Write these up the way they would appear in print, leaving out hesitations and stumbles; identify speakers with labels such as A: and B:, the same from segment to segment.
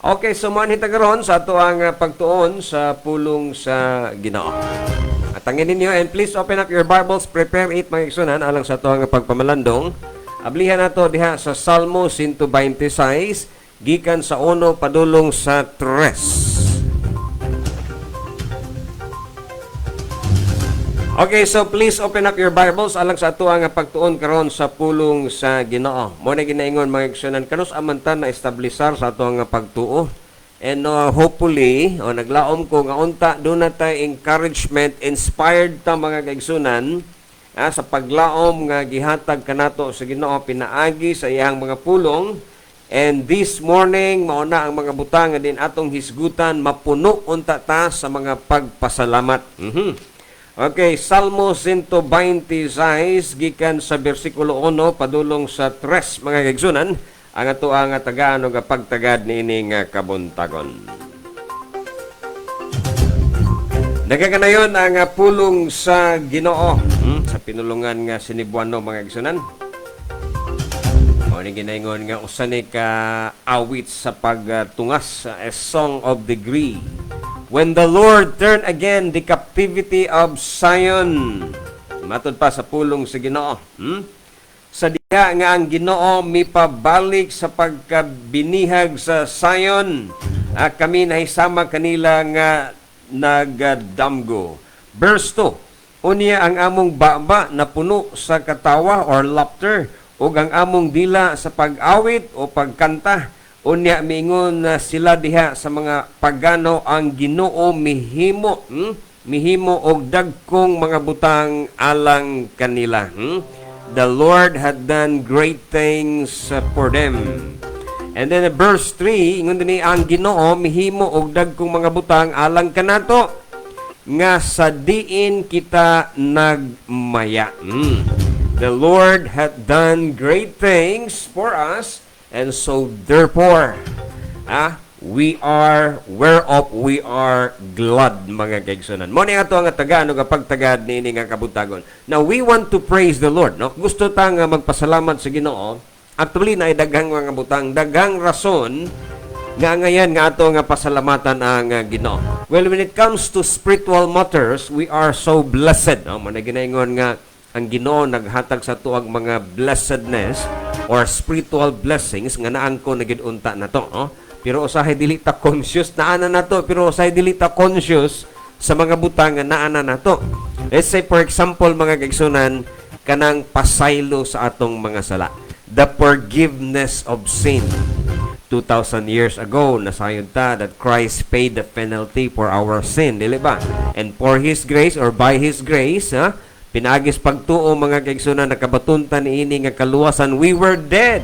A: Okay, so manhita karon sa ato ang pagtuon sa pulong sa Ginoo. At angin ninyo, and please open up your Bibles, prepare it mga igsunan alang sa ato ang pagpamalandong. Ablihan nato diha sa Salmo 126 gikan sa 1 padulong sa 3. Okay, so please open up your Bibles alang sa ato ang pagtuon karon sa pulong sa Ginoo. Mo na ginaingon mga igsunan kanus amantan na establisar sa ato ang pagtuo. And hopefully, naglaom ko nga unta doon na tayo encouragement, inspired ta mga kaigsunan sa paglaom nga gihatag kanato sa Ginoo pinaagi sa iyang mga pulong. And this morning, mauna ang mga butang nga din atong hisgutan, mapuno unta ta sa mga pagpasalamat. Okay, Salmo 126, gikan sa versikulo 1, padulong sa 3, mga kaigsunan, ang ato ang tagaan o pagtagad ni ining kabuntagon. Nagkakanayon ang pulong sa Ginoo sa pinulungan nga sinibuano mga kaigsunan. O ni ginaingon nga usan ka awit sa pagtungas sa A Song of the Degree. When the Lord turn again the captivity of Zion. Matod pa sa pulong sa Ginoo. Sa diha nga ang Ginoo mipabalik sa pagkabinihag sa Zion. Kami nahisama kanila nga nagdamgo. Verse 2. Unya ang among baba na puno sa katawa or laughter ug ang among dila sa pag-awit o pagkanta. Unya miingon na sila diha sa mga pagano ang Ginoo mihimo og dagkong mga butang alang kanila. The Lord had done great things for them. And then verse 3, ingon dinhi ang Ginoo mihimo og dagkong mga butang alang kanato nga sa diin kita nagmaya. The Lord had done great things for us. And so, therefore, we are whereof we are glad, mga kaigsunan. Mo ni ato ang tagaan o pagtagad ni ini nga kabutagon. Now, we want to praise the Lord. No? Gusto tang magpasalamat sa Ginoo. Actually, na daghang mga butang, daghang rason nga ngayon nga ato nga pasalamatan ang Ginoo. Well, when it comes to spiritual matters, we are so blessed. No? Mo na ginaingon nga ang Ginoo naghatag sa tuwag mga blessedness or spiritual blessings nga naan ko nagidunta na to. Pero usahay dili ta conscious naana na to, pero usahay dili ta conscious sa mga butang nga naana na to. Let's say for example mga kaigsunan kanang pasaylo sa atong mga sala. The forgiveness of sin. 2,000 years ago nasayod ta that Christ paid the penalty for our sin, dili ba? And for His grace or by His grace, pinagis pagtuo mga kaigsunan nakabatuntan niini nga kaluwasan, we were dead.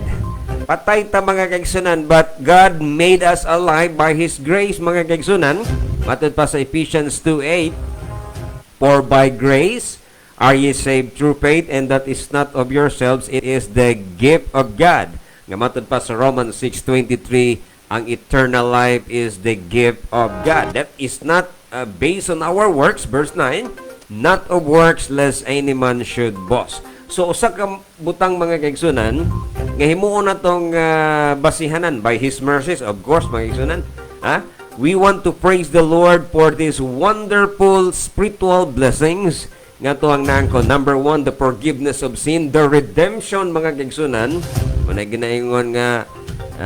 A: Patay ta mga kaigsunan, but God made us alive by His grace mga kaigsunan. Matod pa sa Ephesians 2:8, for by grace are ye saved through faith, and that is not of yourselves, it is the gift of God. Nga matod pa sa Romans 6:23, ang eternal life is the gift of God. That is not based on our works, verse 9. Not of works, lest any man should boast. So, usa ka butang mga kaigsunan, nga himuon na itong basihanan by His mercies, of course, mga kaigsunan. We want to praise the Lord for these wonderful spiritual blessings. Nga ito ang naangko. Number 1, the forgiveness of sin, the redemption, mga kaigsunan. Kung ginaingon nga,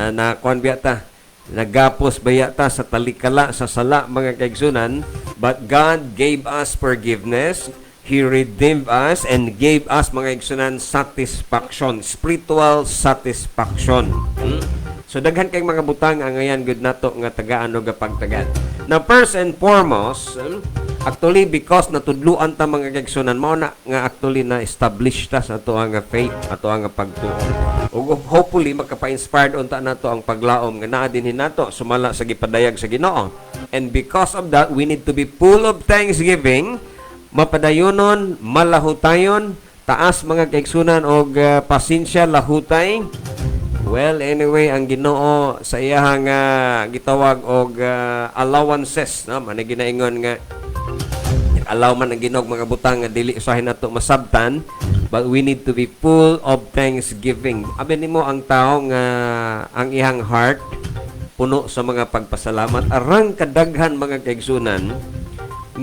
A: nakuan biya ta, nagapos baya ta sa talikala, sa sala, mga kaigsunan. But God gave us forgiveness. He redeemed us and gave us, mga kaigsunan, satisfaction. Spiritual satisfaction. So, daghan kayong mga butang ang ngayon good nato nga tagaan o gapagtagad. Now, first and foremost, actually, because natudluan ta mga kaigsunan, mao na nga actually na-establish ta sa ato ang faith, ato ang pagtuo. O hopefully, makapa-inspired unta nato ang paglaom nga naa dinhin nato sumala sa gipadayag sa Ginoo. And because of that, we need to be full of thanksgiving, mapadayonon, malahutayon, taas mga kaigsunan og pasensya, lahutay. Well, anyway, ang Ginoo sa iyang gitawag og allowances, no? Man ginaingon nga allow man ang Ginoo mga butang nga dili usahin nato masabtan, but we need to be full of thanksgiving. Abi nimo ang tao nga ang iyang heart puno sa mga pagpasalamat arang kadaghan mga kaigsunan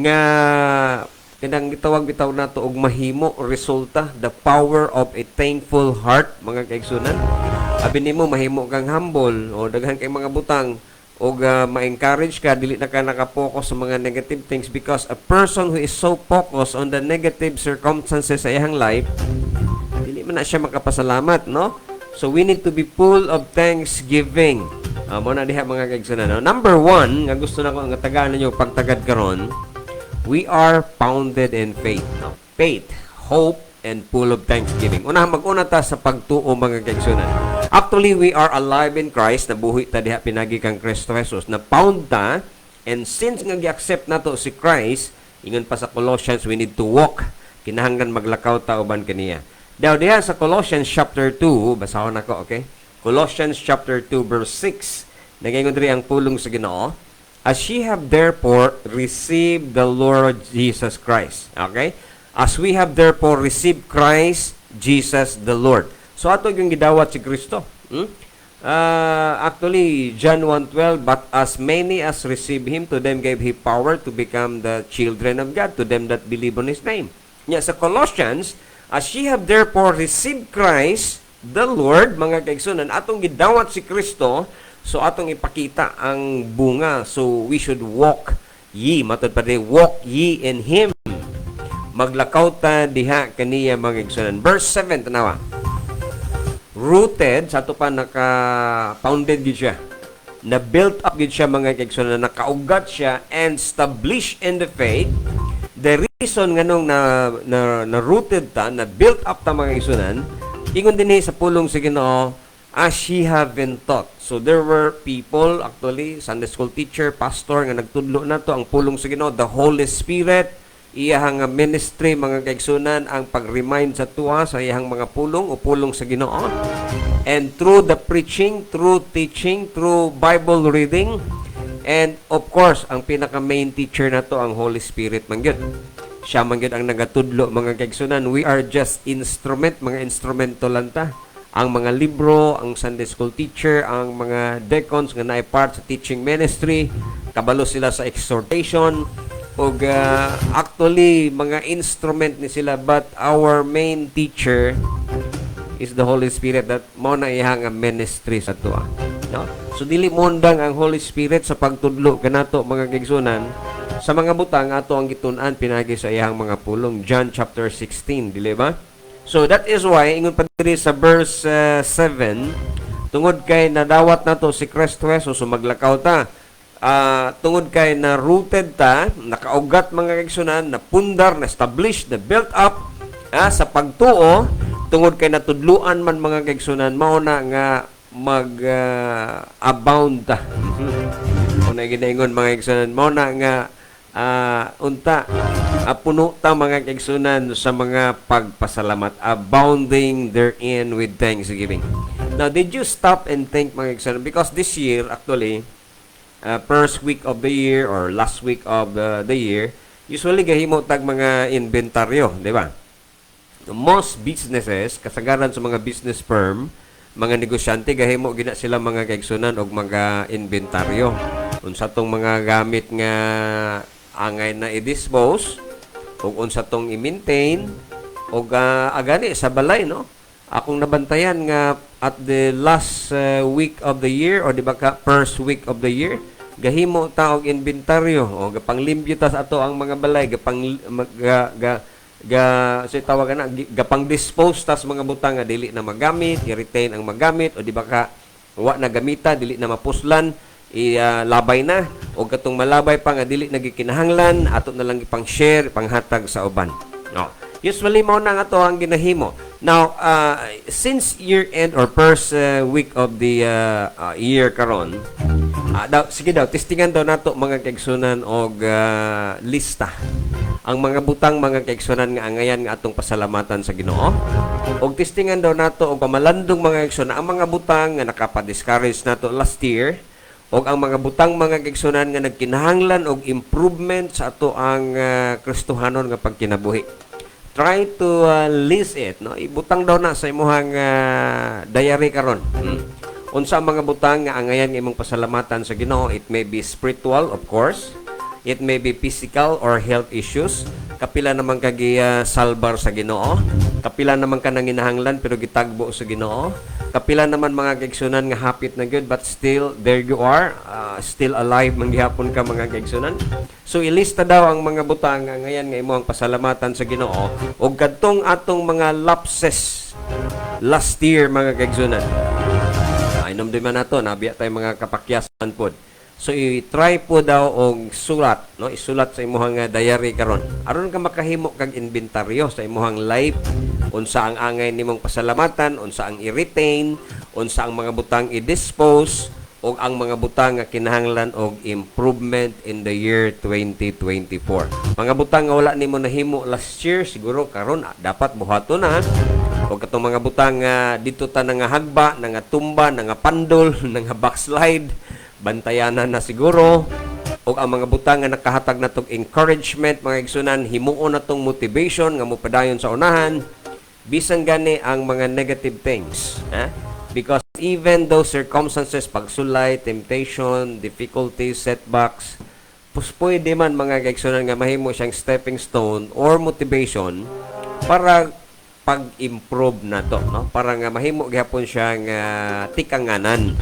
A: nga kanang gitawag bitaw nato og mahimo resulta, the power of a thankful heart mga kaigsunan. Abi nimo mahimo kang humble o daghan kay mga butang o ma-encourage ka dili na ka naka-focus sa mga negative things, because a person who is so focused on the negative circumstances sa iyang life dili man na siya makapasalamat, no? So we need to be full of thanksgiving. Mo na diha mga kaigsunan. No? Number 1 nga gusto nako nga tagaan ninyo pagtagad karon, we are founded in faith. No? Faith, hope, and full of thanksgiving. Mag-una ta sa pagtuo mga kaigsunan. Actually, we are alive in Christ. Nabuhi ta diha pinagi kang Kristo Jesus. Na-found ta, and since nga gi-accept nato si Christ, ingon pa sa Colossians, we need to walk. Kinahanglan maglakaw ta uban kaniya. Daw diha sa Colossians chapter 2, basahon nako, okay? Colossians chapter 2 verse 6. Nagaingon diri ang pulong sa Ginoo, as ye have therefore received the Lord Jesus Christ. Okay? As we have therefore received Christ Jesus the Lord. So ato yung gidawat si Kristo. Actually, John 1:12, but as many as receive Him, to them gave He power to become the children of God, to them that believe on His name. Sa Colossians, as ye have therefore received Christ the Lord, mga kaigsunan, atong gidawat si Kristo, so atong ipakita ang bunga. So we should walk ye, matod pa walk ye in Him. Maglakaw ta diha kaniya mga kaigsunan. Verse 7 tanawa. Rooted, sa ito pa naka-founded gid siya. Na-built up gid siya mga kaigsunan, nakaugat siya, and established in the faith. The reason nga nung na-rooted ta, na-built up ta mga kaigsunan, ingon din sa pulong sa Ginoo, as ye have been taught. So there were people, actually, Sunday school teacher, pastor, nga nagtudlo na to ang pulong sa Ginoo, the Holy Spirit, iyahang ministry, mga kaigsunan, ang pag-remind sa tuwa sa iyahang mga pulong o pulong sa Ginoo. And through the preaching, through teaching, through Bible reading, and of course, ang pinaka-main teacher na to, ang Holy Spirit man gyud. Siya man gyud ang nagatudlo mga kaigsunan. We are just instrument, mga instrumento lang ta. Ang mga libro, ang Sunday school teacher, ang mga deacons nga naay part sa teaching ministry, kabalo sila sa exhortation, o actually mga instrument ni sila, but our main teacher is the Holy Spirit, that mo na iyang ministry sa tuwa. No? So dili mondang ang Holy Spirit sa pagtudlo kanato mga kaigsunan. Sa mga butang ato ang gitun-an pinagi sa iyang mga pulong. John chapter 16, dili ba? So that is why ingon pa diri sa verse 7, tungod kay nadawat nato si Kristo Jesus, so maglakaw ta. Tungod kay na rooted ta, nakaugat mga kaigsunan, na pundar, na established, na built up sa pagtuo, tungod kay natudluan man mga kaigsunan, mao na nga mag-abound ta. Una ginaingon mga kaigsunan, mao na nga puno ta mga kaigsunan sa mga pagpasalamat, abounding therein with thanksgiving. Now, did you stop and think mga kaigsunan? Because this year, actually, first week of the year or last week of the year, usually gahimo tag mga inventaryo, di ba? Most businesses, kasagaran sa mga business firm, mga negosyante, gahimo gina sila mga kaigsunan og mga inventaryo. Unsa tong mga gamit nga angay na i-dispose, ug unsa tong i-maintain, ug agani sa balay, no? Akong nabantayan nga at the last week of the year, or di ba ka first week of the year, gahimo ta og inventaryo, o gapanglimpyo ta sa ato ang mga balay, tawagan na, gapang dispose ta sa mga butang nga dili na magamit, i-retain ang magamit, o di ba ka wa na gamita, dili na mapuslan, labay na, o katong malabay pa nga dili nagikinahanglan, ato na lang ipang share, panghatag sa uban. No. Usually mo na nga to ang ginahimo. Now, since year end or first week of the year karon, sige daw, testingan daw nato mga kaigsunan og lista. Ang mga butang mga kaigsunan nga angayan nga atong pasalamatan sa Ginoo. Og testingan daw nato og pamalandong mga kaigsunan ang mga butang nga nakapa-discourage nato last year, og ang mga butang mga kaigsunan nga nagkinahanglan og improvement sa ato ang Kristohanon nga pagkinabuhi. Try to list it, no? Ibutang daw na sa imuhang diary karon. Unsa ang mga butang nga angayan nga imong pasalamatan sa Ginoo? It may be spiritual, of course. It may be physical or health issues. Kapila naman salbar sa Ginoo. Kapila naman ka nanginahanglan pero gitagbo sa Ginoo. Kapila naman mga kaigsunan nga hapit na good but still there you are, still alive manggihapon ka mga kaigsunan. So ilista daw ang mga butang nga ngayon nga imo ang pasalamatan sa Ginoo ug kadtong atong mga lapses last year mga kaigsunan. Inom di man nato nabiya tay mga kapakyasan pod. So i-try po daw og sulat, no? Isulat sa imong diary karon. Aron ka makahimo kag inventaryo sa imong life, unsa ang angay nimong pasalamatan, unsa ang i-retain, unsa ang mga butang i-dispose, o ang mga butang nga kinahanglan og improvement in the year 2024. Mga butang nga wala nimo nahimo last year, siguro karon dapat buhaton na. O katong mga butang nga dito ta nga hagba, nga tumba, nga pandol, nga backslide, bantayanan na siguro. O ang mga butang nga nakahatag na tong encouragement, mga igsunan, himuon na tong motivation nga mopadayon sa unahan. Bisan gani ang mga negative things. Because even those circumstances, pagsulay, temptation, difficulties, setbacks, pwede man mga igsunan nga mahimo siyang stepping stone or motivation para pag-improve na to, no? Para nga mahimo gyapon siyang tikanganan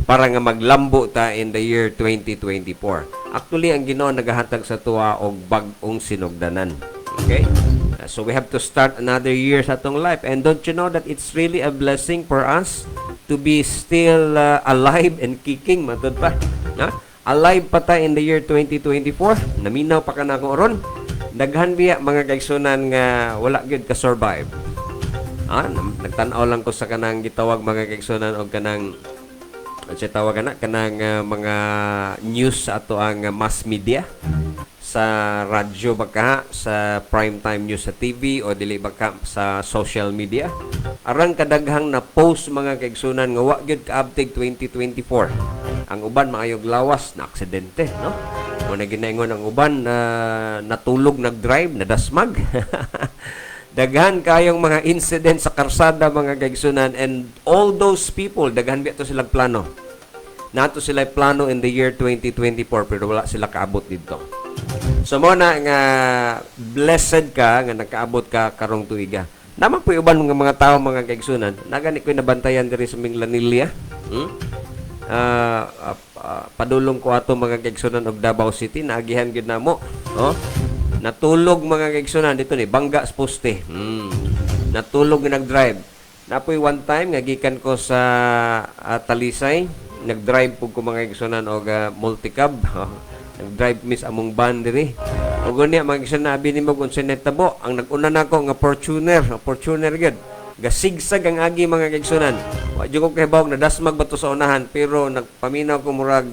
A: para nga maglambo ta in the year 2024. Actually, ang Ginoo nagahatag sa tuwa og bag-ong sinugdanan. Okay? So we have to start another year sa atong life. And don't you know that it's really a blessing for us to be still alive and kicking, matod pa. Ha? Alive pa ta in the year 2024. Naminaw pa ka na ako ron. Daghan biya mga kaigsunan nga wala gyud ka survive. Nagtan-aw lang ko sa kanang gitawag mga kaigsunan og kanang siya tawagan na kanang mga news sa ato ang mass media sa radyo baka sa primetime news sa TV o dili baka sa social media aron kadaghang na post mga kaigsunan nga wa gyud kaabtig 2024 ang uban maayog lawas na aksidente no mo na ginaingon ang uban natulog nagdrive nadasmag daghan kayong mga incident sa karsada mga kaigsunan and all those people daghan biya to silang plano nato sila plano in the year 2024 pero wala sila kaabot dito. So mo na nga blessed ka nga nakaabot ka karong tuiga. Naman po uban mga tao mga kaigsunan nagani ko nabantayan diri sa Minglanilla. Padulong ko ato mga kaigsunan og Davao City naagihan gyud namo. Natulog mga kaigsunan dito ni bangga sa poste. Natulog nga nag-drive. Napoy one time nga gikan ko sa Talisay, nag-drive pug ko mga kaigsunan og multicab. Nag-drive miss among van diri. Og unya mga kaigsunan abi nimo kun sinetabo ang nag-una nako nga Fortuner gyud. Gasigsag ang agi mga kaigsunan. Wa jud ko kahibaw nadasmag bato sa unahan pero nagpaminaw ko murag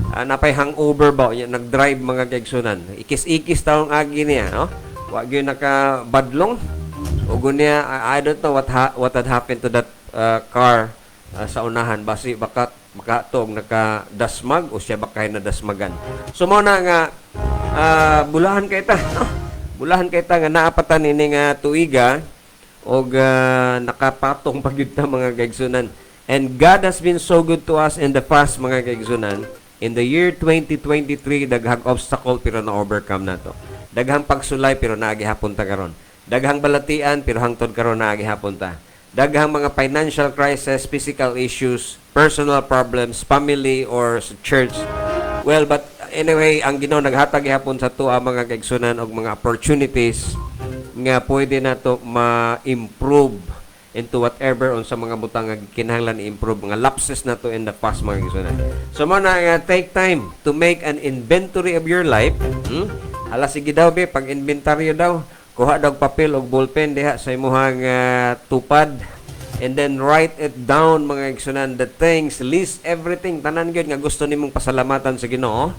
A: napay hangover ba nag-drive mga kaigsunan ikis-ikis taong agi niya no wa gyud nakabadlong ug niya I don't know what had happened to that car sa unahan basi baka makatog nakadasmag o siya bakay nadasmagan so mo na nga bulahan kay ta no? Bulahan kay ta nga naapatan ini nga tuiga og nakapatong pagyud ta mga kaigsunan and God has been so good to us in the past mga kaigsunan. In the year 2023, daghang obstacle pero na-overcome na to. Daghang pagsulay pero naagihapon ta karon. Daghang balatian pero hangtod karon naagihapon ta. Daghang mga financial crisis, physical issues, personal problems, family or church. Well, but anyway, ang Ginoo naghatag gihapon sa tuwa mga kaigsunan og mga opportunities nga pwede na to ma-improve into whatever on sa mga butang nga kinahanglan i-improve mga lapses na to in the past mga kaigsunan. So mo na take time to make an inventory of your life. Hala sige daw be pag inventaryo daw kuha daw papel og ballpen diha sa imong tupad and then write it down mga kaigsunan the things list everything tanan gyud nga gusto nimong pasalamatan sa Ginoo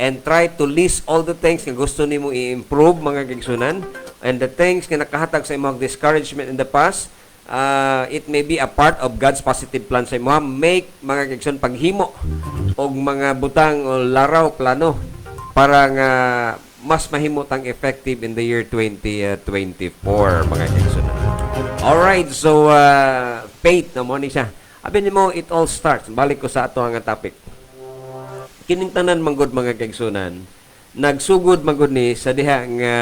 A: and try to list all the things nga gusto nimo i-improve mga kaigsunan and the things nga nakahatag sa imong discouragement in the past. It may be a part of God's positive plan sa imo. Make mga kaigsunan paghimo og mga butang o laraw plano para nga mas mahimutang effective in the year 2024 mga kaigsunan. Alright, so faith na mo ni siya. Abi nimo, it all starts. Balik ko sa ato nga topic. Kining tanan manggod mga kaigsunan, nagsugod manggod ni sa diha nga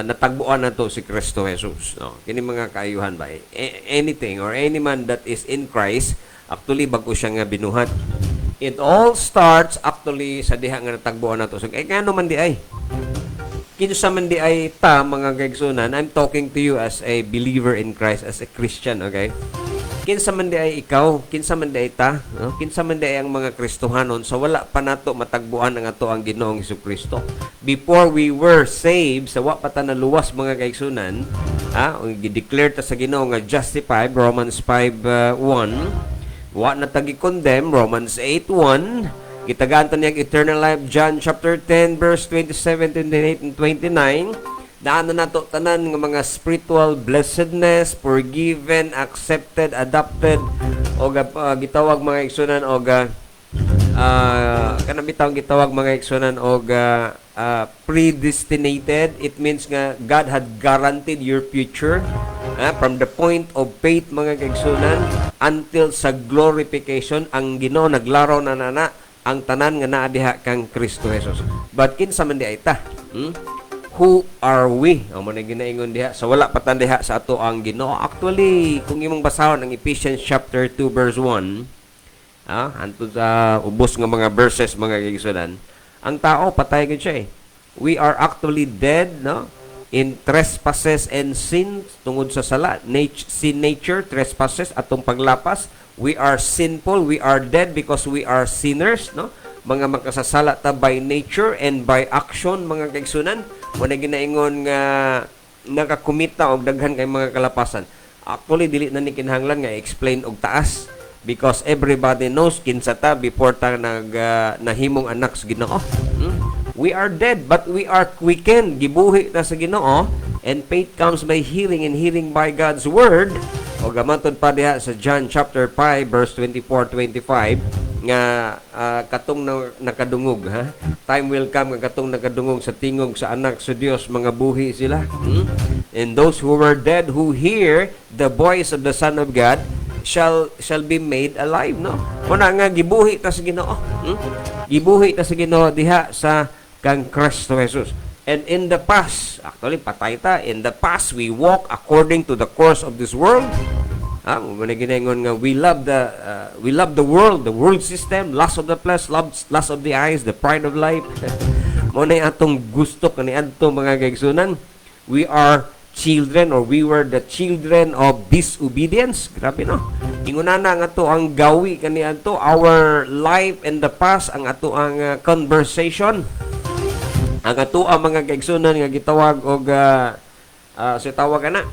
A: natagbuan nato si Kristo Jesus. No? Kini mga kaayuhan ba? Anything or any man that is in Christ, actually bago siya nga binuhat. It all starts actually sa diha nga natagbuan nato. So, ngano man di ay? Kinsa man di ay ta mga kaigsunan, I'm talking to you as a believer in Christ, as a Christian, okay? Kinsa man di ay ikaw, kinsa man di ay ta, no? Kinsa man di ay ang mga Kristohanon, so wala pa nato matagbuan ang ato ang Ginoong Hesukristo. Before we were saved, sa wa pa ta naluwas mga kaigsunan, gi-declare ta sa Ginoo nga justified, Romans 5:1, wa na ta gi-condemn, Romans 8:1, gitagaan ta niyang eternal life, John chapter 10 verse 27, 28 and 29. Daan na nato tanan ng mga spiritual blessedness, forgiven, accepted, adopted, o gitawag mga igsunan o kanabitaw gitawag mga igsunan o predestinated. It means nga God had guaranteed your future from the point of faith mga kaigsunan until sa glorification. Ang Ginoo naglaraw na nana ang tanan nga naa diha kang Kristo Jesus. But kinsa man di ay ta? Who are we? Ang mga ginaingon diha. So, wala patan diha sa ato ang Ginoo. Actually, kung imong basahon ang Ephesians chapter 2 verse 1, anto sa ubos nga mga verses mga kaigsunan, ang tao patay gid siya eh. We are actually dead, no? In trespasses and sins tungod sa sala, sin nature, trespasses atong paglapas. We are sinful, we are dead because we are sinners, no? Mga makasasala ta by nature and by action mga kaigsunan. Muna ginaingon nga nakakumita og daghan kay mga kalapasan. Actually dili na ni kinahanglan nga explain og taas because everybody knows kinsa ta before ta nahimong anak sa Ginoo. We are dead but we are quickened, gibuhi ta sa Ginoo, and faith comes by hearing and hearing by God's word. O gamaton pa diha sa John chapter 5 verse 24-25 nga katong nakadungog ha. Time will come nga katong nakadungog sa tingog sa anak sa Dios, mga buhi sila. And those who were dead who hear the voice of the Son of God shall be made alive, no? Muna nga gibuhi ta sa Ginoo. Gibuhi ta sa Ginoo diha sa kang Kristo Jesus. And in the past, actually patay ta, in the past we walk according to the course of this world. Muna ginaingon nga we love the world system, lust of the flesh, lust of the eyes, the pride of life. Muna atong gusto kaniadto mga kaigsunan. We are children or we were the children of disobedience. Grabe no. Ingunana nga to ang gawi kaniadto, our life in the past, ang ato ang conversation. Ang ato ang mga kaigsunan nga gitawag og sa tawag na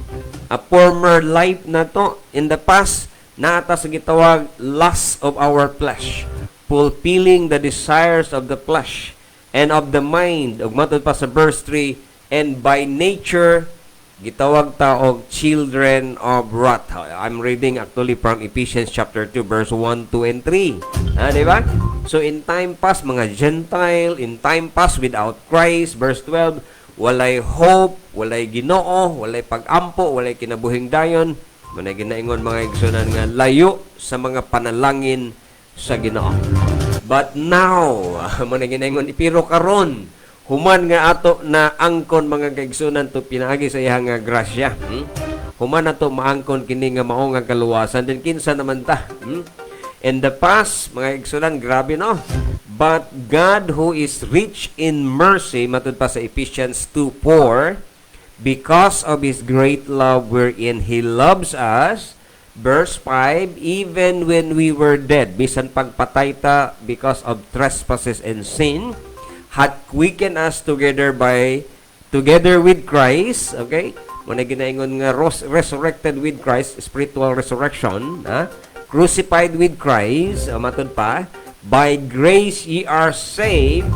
A: a former life na to in the past naata sa gitawag lust of our flesh, fulfilling the desires of the flesh and of the mind. Ug matod pa sa verse 3, and by nature gitawag ta og children of wrath. I'm reading actually from Ephesians chapter 2 verse 1, 2 and 3. Di ba? So in time past mga Gentile, in time past without Christ, verse 12, walay hope, walay Ginoo, walay pag-ampo, walay kinabuhing dayon. Manay ginaingon mga igsunan nga layo sa mga panalangin sa Ginoo. But now, manay ginaingon ipiro karon, human nga ato na angkon mga kaigsunan to pinaagi sa iyang nga grasya. Human ato maangkon kini nga mao nga kaluwasan, din kinsa naman ta. In the past, mga igsunan, grabe no. But God who is rich in mercy, matud pa sa Ephesians 2:4, because of His great love wherein He loves us, verse 5, even when we were dead, bisan pagpatay ta because of trespasses and sin, had quickened us together with Christ, okay? Muna ginaingon nga resurrected with Christ, spiritual resurrection, crucified with Christ, matod pa, by grace ye are saved,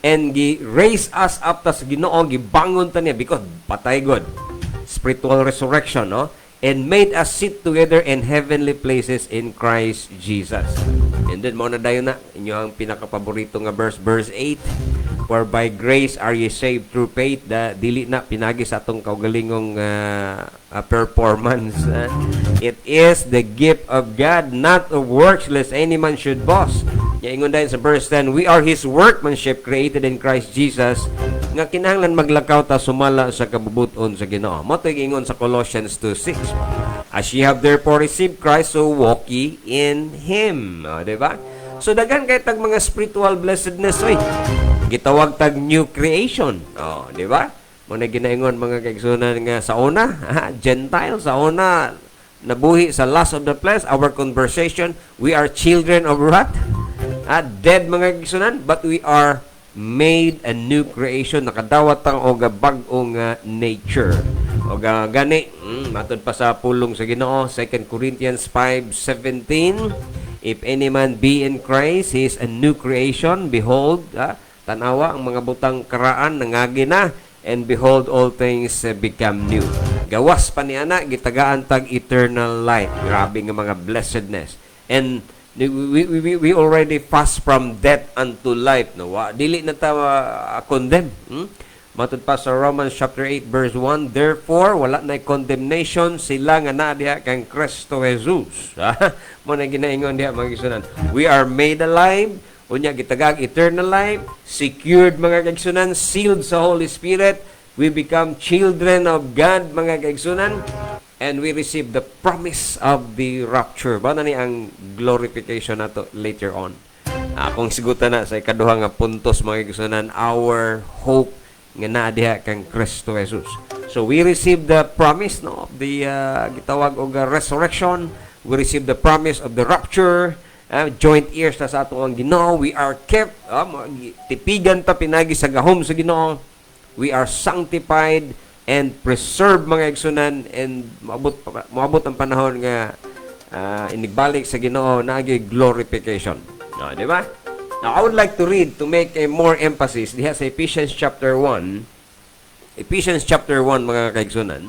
A: and raise us up tas Ginoo gibangon ta niya because patay God, spiritual resurrection, no? And made us sit together in heavenly places in Christ Jesus. And then mo na dayon na inyo ang pinakapaborito nga verse 8, For by grace are ye saved through faith. Dili na pinagi sa atong kaugalingong performance. It is the gift of God, not of works, lest any man should boast. Ingon dahil sa verse 10, we are His workmanship created in Christ Jesus, nga kinahanglan maglakaw ta sumala sa kabubuton sa Ginoo. Motoy ingon sa Colossians 2:6. As ye have therefore received Christ, so walk ye in Him. Diba? So daghan kay tag mga spiritual blessedness oy. Gitawag tag new creation. Di ba? Muna ginaingon mga kaigsunan nga sa una, Gentile, sa una, nabuhi sa lust of the flesh, our conversation, we are children of wrath. Dead mga kaigsunan, but we are made a new creation. Nakadawat ang og bag-ong nature. O gani, matod pa sa pulong sa Ginoo, 2 Corinthians 5:17, if any man be in Christ, he is a new creation. Behold, tanawa ang mga butang karaan nangagi na, and behold all things become new. Gawas pa ni ana gitagaan tag eternal life. Grabe nga mga blessedness. And we already pass from death unto life, no. Dili na ta condemn. Matud pa sa Romans chapter 8 verse 1, therefore wala na condemnation sila nga naa diha kang Kristo Jesus. Mo na ginaingon diha mga igsunan. We are made alive. Unya gitagag eternal life, secured mga kaigsunan, sealed sa Holy Spirit. We become children of God mga kaigsunan, and we receive the promise of the rapture. Ba na ni ang glorification nato later on. Akong sigutan na sa ikaduha nga puntos mga kaigsunan, our hope nga naa diha kang Kristo Jesus. So we receive the promise of the gitawag og resurrection. We receive the promise of the rapture. Joint ears na sa ato ang Ginoo. We are kept, tipigan ta pinagi sa gahom sa Ginoo. We are sanctified and preserved mga igsunan, and moabot ang panahon nga inibalik sa Ginoo naagi glorification. Di ba? Now I would like to read to make a more emphasis diha sa Ephesians chapter 1. Ephesians chapter 1 mga kaigsunan.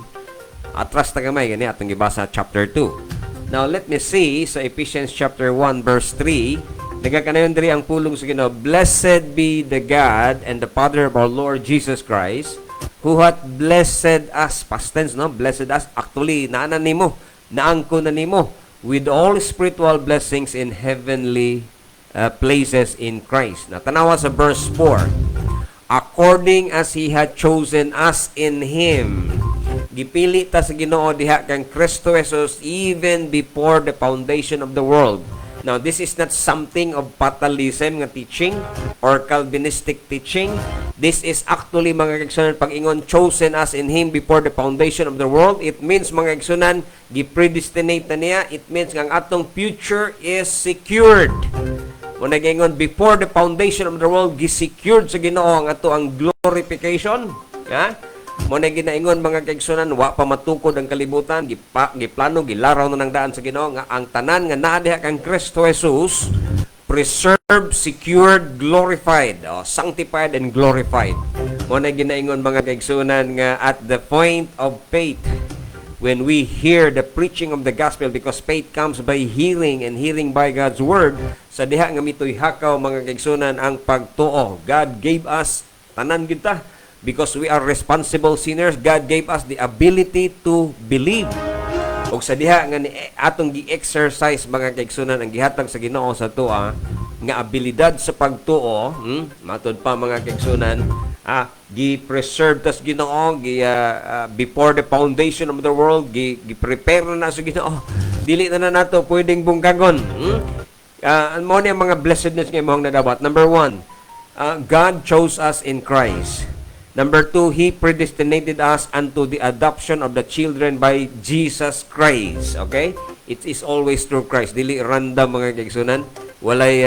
A: Atras ta gamay gani atong gibasa chapter 2. Now, let me see sa Ephesians chapter 1 verse 3. Nagkakanayon diri ang pulong sa Ginoo. Blessed be the God and the Father of our Lord Jesus Christ, who hath blessed us, past tense, no? Blessed us. Actually, naanan nimo, naangko na nimo with all spiritual blessings in heavenly places in Christ. Natanawa sa verse 4. According as He had chosen us in Him. Gipili ta sa Ginoo diha kang Kristo Jesus even before the foundation of the world. Now, this is not something of fatalism nga teaching or Calvinistic teaching. This is actually mga kaigsunan pag-ingon chosen us in Him before the foundation of the world. It means mga kaigsunan gi-predestinate na niya. It means nga ang atong future is secured. Muna gingon before the foundation of the world gi-secured sa Ginoo ang ato ang glorification. Muna ginaingon mga kaigsunan, wa pa matukod ang kalibutan, giplano, gilaraw na ng daan sa Ginoo nga ang tanan nga naa diha kang Kristo Jesus, preserved, secured, glorified, sanctified and glorified. Muna ginaingon mga kaigsunan nga at the point of faith, when we hear the preaching of the gospel, because faith comes by hearing and hearing by God's word, sa diha nga mitoy hakaw mga kaigsunan ang pagtuo. God gave us tanan gyud ta. Because we are responsible sinners, God gave us the ability to believe. Og sa diha nga atong gi-exercise mga kaigsunan ang gihatag sa Ginoo sa tuwa nga abilidad sa pagtuo, matud pa mga kaigsunan, gi-preserve tas Ginoo before the foundation of the world, gi-prepare na sa Ginoo. Dili na nato pwedeng bungkagon. Mo ni ang mga blessedness nga imong nadawat. Number 1, God chose us in Christ. Number 2, He predestinated us unto the adoption of the children by Jesus Christ. Okay? It is always through Christ. Dili random mga kaigsunan. Walay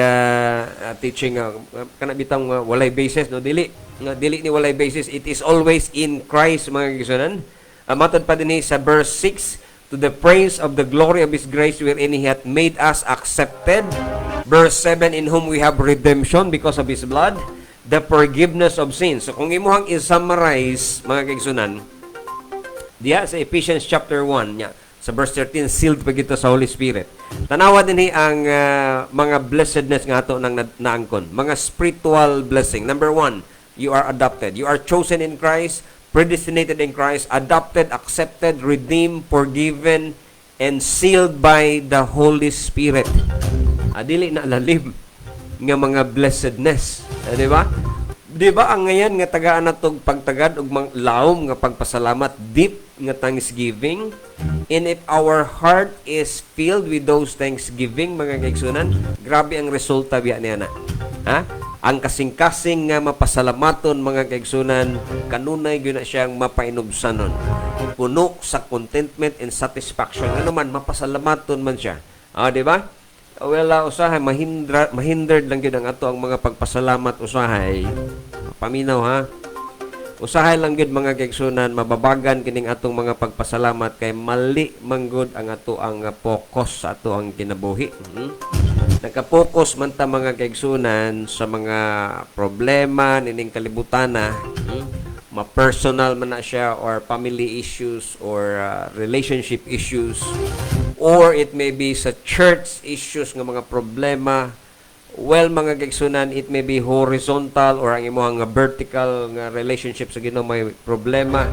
A: teaching, kanabitang walay basis. No? Dili ni walay basis. It is always in Christ mga kaigsunan. Matod pa din sa verse 6, to the praise of the glory of His grace wherein He hath made us accepted. Verse 7, in whom we have redemption because of His blood, the forgiveness of sins. So kung imuhang i-summarize mga kaigsunan diya sa Ephesians chapter 1 nya, sa verse 13, sealed pa kita sa Holy Spirit. Tanawa din ang mga blessedness nga ato nang naangkon, mga spiritual blessing. Number 1, You are adopted. You are chosen in Christ, predestinated in Christ, adopted, accepted, redeemed, forgiven, and sealed by the Holy Spirit. Dili na lalim nga mga blessedness. Di ba? Di ba ang ngayon nga tagaan natong pagtagad ug laom nga pagpasalamat, deep nga thanksgiving, and if our heart is filled with those thanksgiving, mga kaigsunan, grabe ang resulta biya niya na. Ha? Ang kasing-kasing nga mapasalamaton, mga kaigsunan, kanunay gyud na siyang mapainubsanon. Puno sa contentment and satisfaction. Ano man, mapasalamaton man siya. Di ba? Well, usahay, mahindered lang yun ang ato ang mga pagpasalamat, usahay. Paminaw, ha? Usahay lang yun, mga kaigsunan, mababagan kining atong mga pagpasalamat kay mali manggod ang ato ang focus sa ato ang kinabuhi. Nakapokus man ta, mga kaigsunan, sa mga problema nining kalibutan na, ma-personal man na siya, or family issues, or relationship issues, or it may be sa church issues nga mga problema. Well, mga kaigsunan, it may be horizontal or ang imong nga vertical nga relationship sa Ginoo may problema.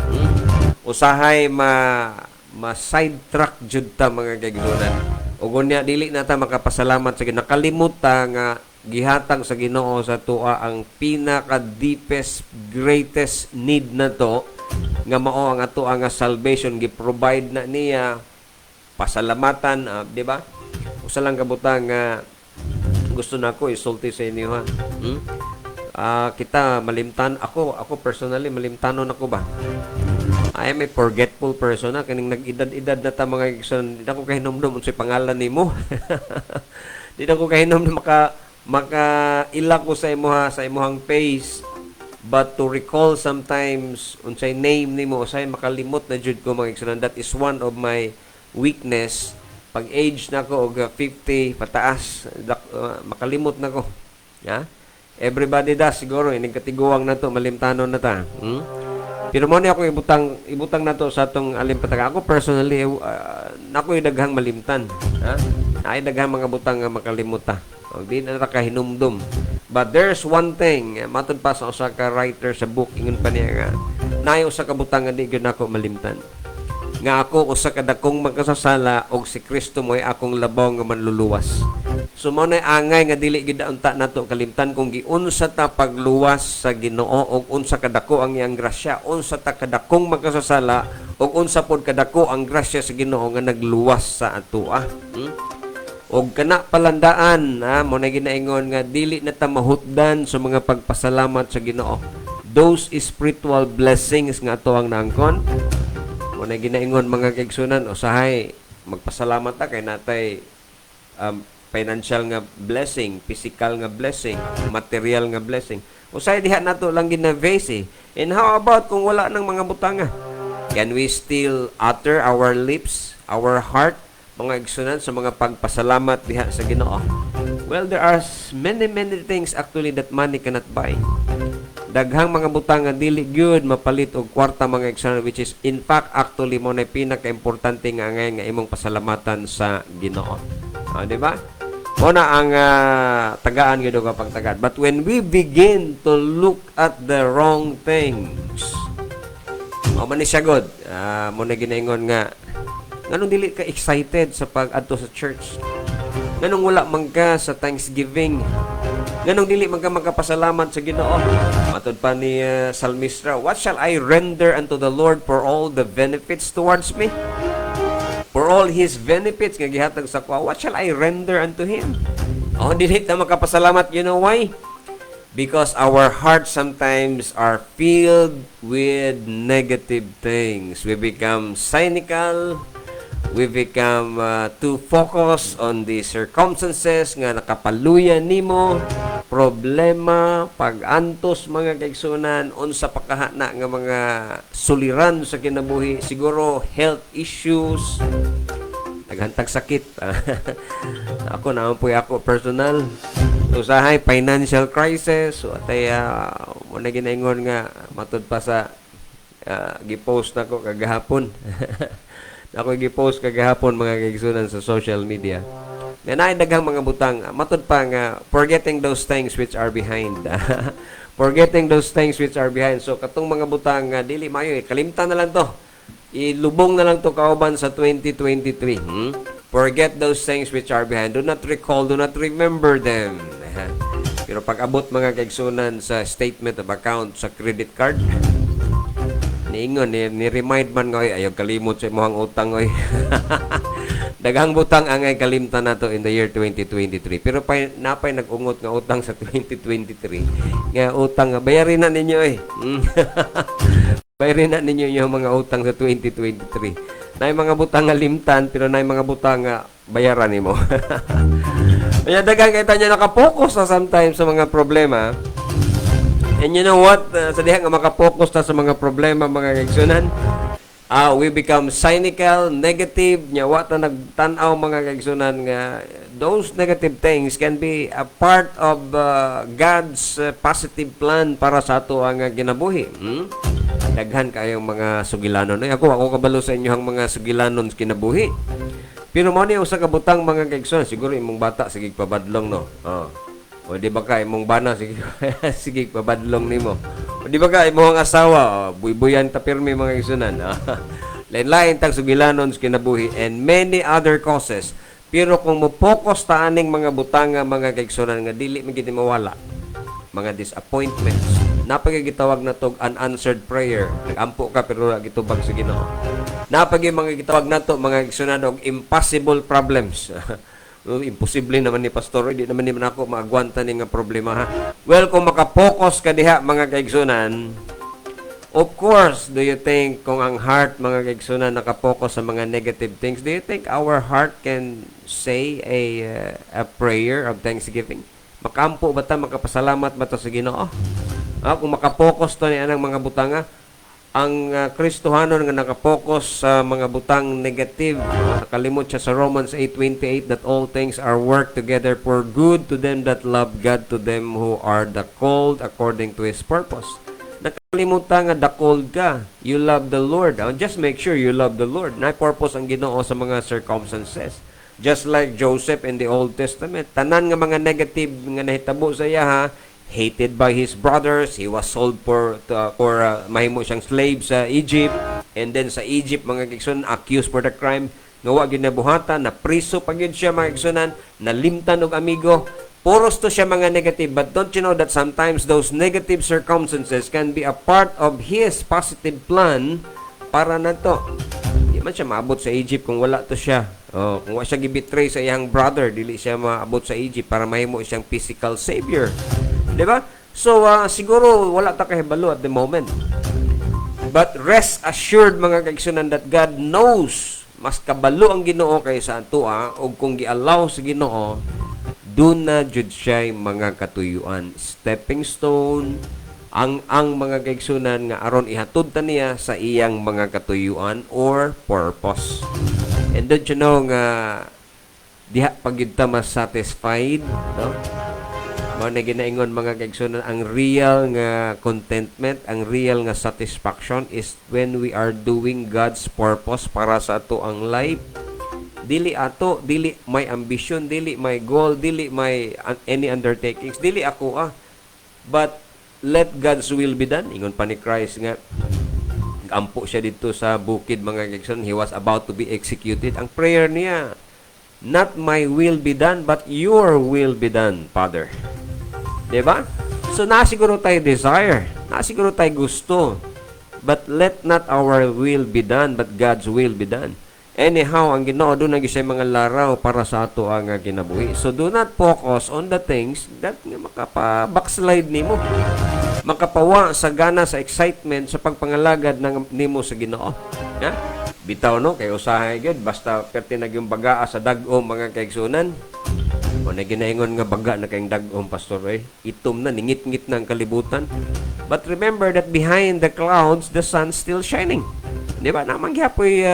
A: Usahay ma-sidetrack jud ta, mga kaigsunan. Ug unya dili na ta makapasalamat sa Ginoo. Nakalimot ta nga gihatag sa Ginoo sa tuwa ang pinaka deepest, greatest need na to, nga mao ang ato ang salvation, gi-provide na niya. Pasalamatan, di ba? Usa lang kabutang gusto na ako isulti sa inyo, ha. Kita malimtan ako personally malimtanon ako ba? I am a forgetful person, na kaning nag-edad-edad na ta, mga igsoon. Di na ko kahinomdom unsay pangalan nimo. Di na ko kahinomdom maka ila ko sa imuha sa imuhang face, but to recall sometimes unsay name nimo, usay makalimot na jud ko, mga igsoon. That is one of my weakness. Pag age na ko og 50 pataas, makalimot na ko. Yeah? Everybody does siguro, ining katiguang na to, malimtanon na ta. Pero mo ni ako ibutang na to sa atong alimpataga. Ako personally, nako'y daghang malimtan. Ha? Ay daghang mga butang nga makalimot ta. O, di na kahinumdum. But there's one thing, matod pa sa usa ka writer sa book, ingon pa niya nga, naay usa ka butang nga di gyud nako malimtan. Nga ako usa ka dakong magkasasala og si Kristo mo'y akong labaw nga manluluwas. So mo na angay nga dili gid unta nato kalimtan kung giunsa ta pagluwas sa Ginoo og unsa kadako ang iyang grasya, unsa ta kadakong magkasasala og unsa pod kadako ang grasya sa Ginoo nga nagluwas sa atoa. Og kana palandaan, mo na ginaingon nga dili na ta mahutdan sa mga pagpasalamat sa Ginoo. Those spiritual blessings nga ato ang naangkon. Mo na ginaingon, mga kaigsunan, usahay magpasalamat ta kay natay financial nga blessing, physical nga blessing, material nga blessing. Usahay diha nato lang ginavase. And how about kung wala nang mga butanga? Can we still utter our lips, our heart, mga igsunan, sa mga pagpasalamat diha sa Ginoo? Well, there are many things actually that money cannot buy. Daghang mga butang nga dili gyud mapalit og kwarta, mga igsunan, which is in fact actually mo na pinaka-importante nga ngayon nga imong pasalamatan sa Ginoo. Di ba? Una ang tagaan gyud og pagtagad. But when we begin to look at the wrong things, man ni siya god, mo na ginaingon nga nganong dili ka excited sa pag-adto sa church? Nganong wala man ka sa Thanksgiving? Nganong dili man ka magkapasalamat sa Ginoo? Matod pa ni Salmistra, what shall I render unto the Lord for all the benefits towards me? For all His benefits nga gihatag sa kwa, what shall I render unto Him? Dili ta makapasalamat, you know why? Because our hearts sometimes are filled with negative things. We become cynical. We become too focused on the circumstances nga nakapaluyan nimo, problema, pag-antos, mga kaigsunan, unsa pa kahana nga mga suliran sa kinabuhi, siguro health issues, naghantag sakit. Ako naman po ako personal, usahay financial crisis, so atay mo na ginaingon nga matud pa sa gipost nako kagahapon. Ako gi-post kagahapon, mga kaigsunan, sa social media. Nga naay daghang mga butang matud pa nga forgetting those things which are behind. Forgetting those things which are behind. So katong mga butang dili mayo kalimtan na lang to. Ilubong na lang to kauban sa 2023. Forget those things which are behind. Do not recall, do not remember them. Pero pag abot mga kaigsunan sa statement of account sa credit card, niingon, ni-remind man nga, ayaw kalimot sa imong utang, oy. Daghang butang ang ay kalimtan nato in the year 2023. Pero napay nag-ungot nga utang sa 2023. Nga utang, bayarin na ninyo, eh. Bayarin na ninyo yung mga utang sa 2023. Naay mga butang nga limtan, pero naay mga butang nga bayaran nimo. Kaya daghang kita niya nakapokus na sometimes sa mga problema. And you know what? Sa diha nga makapokus na sa mga problema, mga kaigsunan, we become cynical, negative, nya wa ta nagtan-aw mga kaigsunan nga those negative things can be a part of God's positive plan para sa ato ang ginabuhi. Daghan kayong mga sugilanon. Ay, ako kabalo sa inyo ang mga sugilanon kinabuhi. Pero mo niya usa ka butang mga kaigsunan, siguro imong bata sige pabadlong no. O di ba ka imong bana sige sige pabadlong nimo. O di ba ka imong asawa buy-buyan ta pirmi mga kaigsunan. Lain-lain tag sugilanon kinabuhi and many other causes. Pero kung mo focus ta aning mga butang mga kaigsunan nga dili man gid mawala. Mga disappointments. Napagigitawag na tog unanswered prayer. Nagampo ka pero gitubag sa Ginoo. Napagi mga gitawag nato mga igsunan og impossible problems. Imposible naman ni pastor, di naman ako maagwanta ni nga problema ha. Well, kung makapokus ka diha mga kaigsunan, of course, do you think kung ang heart mga kaigsunan nakapokus sa mga negative things, do you think our heart can say a prayer of thanksgiving? Makampo ba ta, makapasalamat ba ta sa Ginoo? Kung makapokus to ni anang mga butanga, ang Kristohanon nga nakapokus sa mga butang negative, nakalimot siya sa Romans 8:28 that all things are worked together for good to them that love God, to them who are the called according to His purpose. Nakalimutan nga the called ka, you love the Lord. Just make sure you love the Lord. Na-purpose ang Ginoo sa mga circumstances. Just like Joseph in the Old Testament, tanan nga mga negative nga nahitabo sa iya ha, hated by his brothers, he was sold for mahimo siyang slave sa Egypt, and then sa Egypt mga kaigsunan accused for the crime nga wa gyud nabuhatan, na priso pa gyud siya mga kaigsunan, nalimtan og amigo. Puros to siya mga negative, but don't you know that sometimes those negative circumstances can be a part of His positive plan para nato. Di man siya maabot sa Egypt kung wala to siya. Kung wa siya gibetray sa iyang brother, dili siya maabot sa Egypt para mahimo siyang physical savior. Diba? So, siguro wala ta kahibalo at the moment. But rest assured mga kaigsunan that God knows mas kabalo ang Ginoo kaysa atua, o kung gi-allow sa Ginoo, doon na jud siya mga katuyuan, stepping stone, ang mga kaigsunan nga aron ihatod ta niya sa iyang mga katuyuan or purpose. And don't you know nga diha pagid ta mas satisfied, no? Mao na ginaingon mga kaigsunan, ang real nga contentment, ang real nga satisfaction is when we are doing God's purpose para sa ato ang life. Dili may ambition, dili may goal, dili may any undertakings, dili ako but let God's will be done. Ingon pa ni Christ nga ampo siya dito sa bukid mga kaigsunan, he was about to be executed. Ang prayer niya, not my will be done but your will be done, Father. Diba? So, nasiguro tayo desire. Nasiguro tayo gusto. But let not our will be done, but God's will be done. Anyhow, ang Ginoo doon nag-isay mga laraw para sa ato ang kinabuhi. So, do not focus on the things that makapa-backslide nimo. Makapawa sa gana, sa excitement, sa pagpangalagad ng nimo sa Ginoo. Yeah? Bitaw no, kay usahay gid basta perti nagyong bagaa sa dag-o mga kaigsunan. O na ginaingon nga baga na kayong dag-om pastor itom na ningit-ngit na ang kalibutan. But remember that behind the clouds the sun still shining. Di ba? Namang gihapoy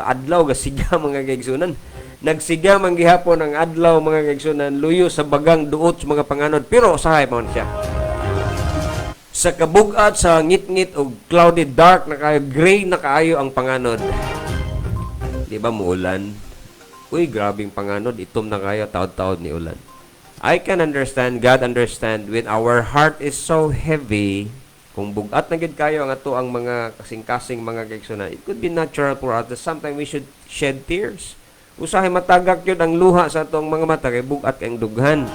A: adlaw gasiga mga kaigsunan. Nagsiga man gihapon ang adlaw mga kaigsunan, luyo sa bagang duot sa mga panganod, pero usahay pa man siya. Sa kabug-at sa ngit-ngit o cloudy dark na kayo, gray na kaayo ang panganod. Di ba muulan? Uy, grabing panganod, itom na kayo, taod-taod ni ulan. I can understand, God understand, when our heart is so heavy, kung bugat na gid kayo ang ato ang mga kasing-kasing mga kaigsunan, it could be natural for us that sometimes we should shed tears. Usahay matagak yun ang luha sa atong mga mata, kay bugat kayong dughan.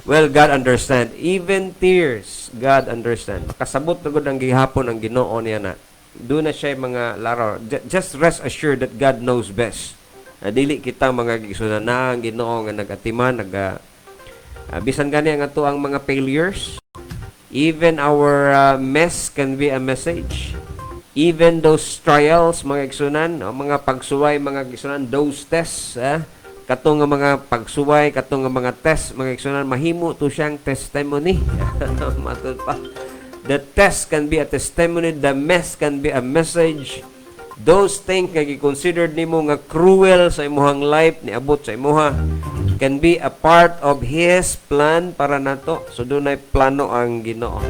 A: Well, God understand. Even tears, God understand. Makasabot na gud ang gihapon ang Ginoo niya na. Doon na siya mga laraw. Just rest assured that God knows best. Dili kita mga kaigsunan na ang Ginoo nga nagatiman, bisan gani ang ato ang mga failures. Even our mess can be a message. Even those trials, mga kaigsunan, mga pagsuway, mga kaigsunan, those tests, katong nga mga pagsuway, katong nga mga test, mga kaigsunan, mahimo to siyang testimony. Matud pa. The test can be a testimony, the mess can be a message. Those things nga gi-considered nimo nga cruel sa imuhang life, niabot sa imuha, can be a part of His plan para nato. So dunay plano ang Ginoo.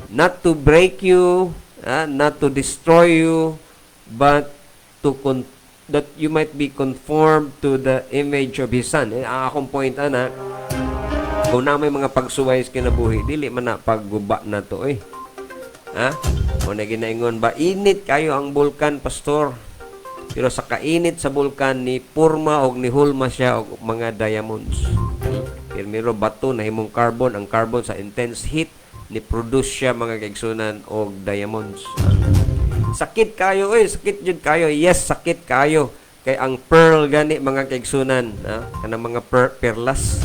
A: Not to break you, not to destroy you, but that you might be conformed to the image of His Son. Ang akong point ana, kung na may mga pagsuway sa kinabuhi, dili man na pagguba na to o na ginaingon ba, init kayo ang bulkan, pastor. Pero sa kainit sa bulkan, ni purma o ni hulma siya og mga diamonds. Pirmiro bato na himong carbon. Ang carbon sa intense heat, ni produce siya mga kaigsunan og diamonds. Sakit kayo, sakit jud kayo. Yes, sakit kayo. Kay ang pearl gani mga kaigsunan, kanang mga perlas.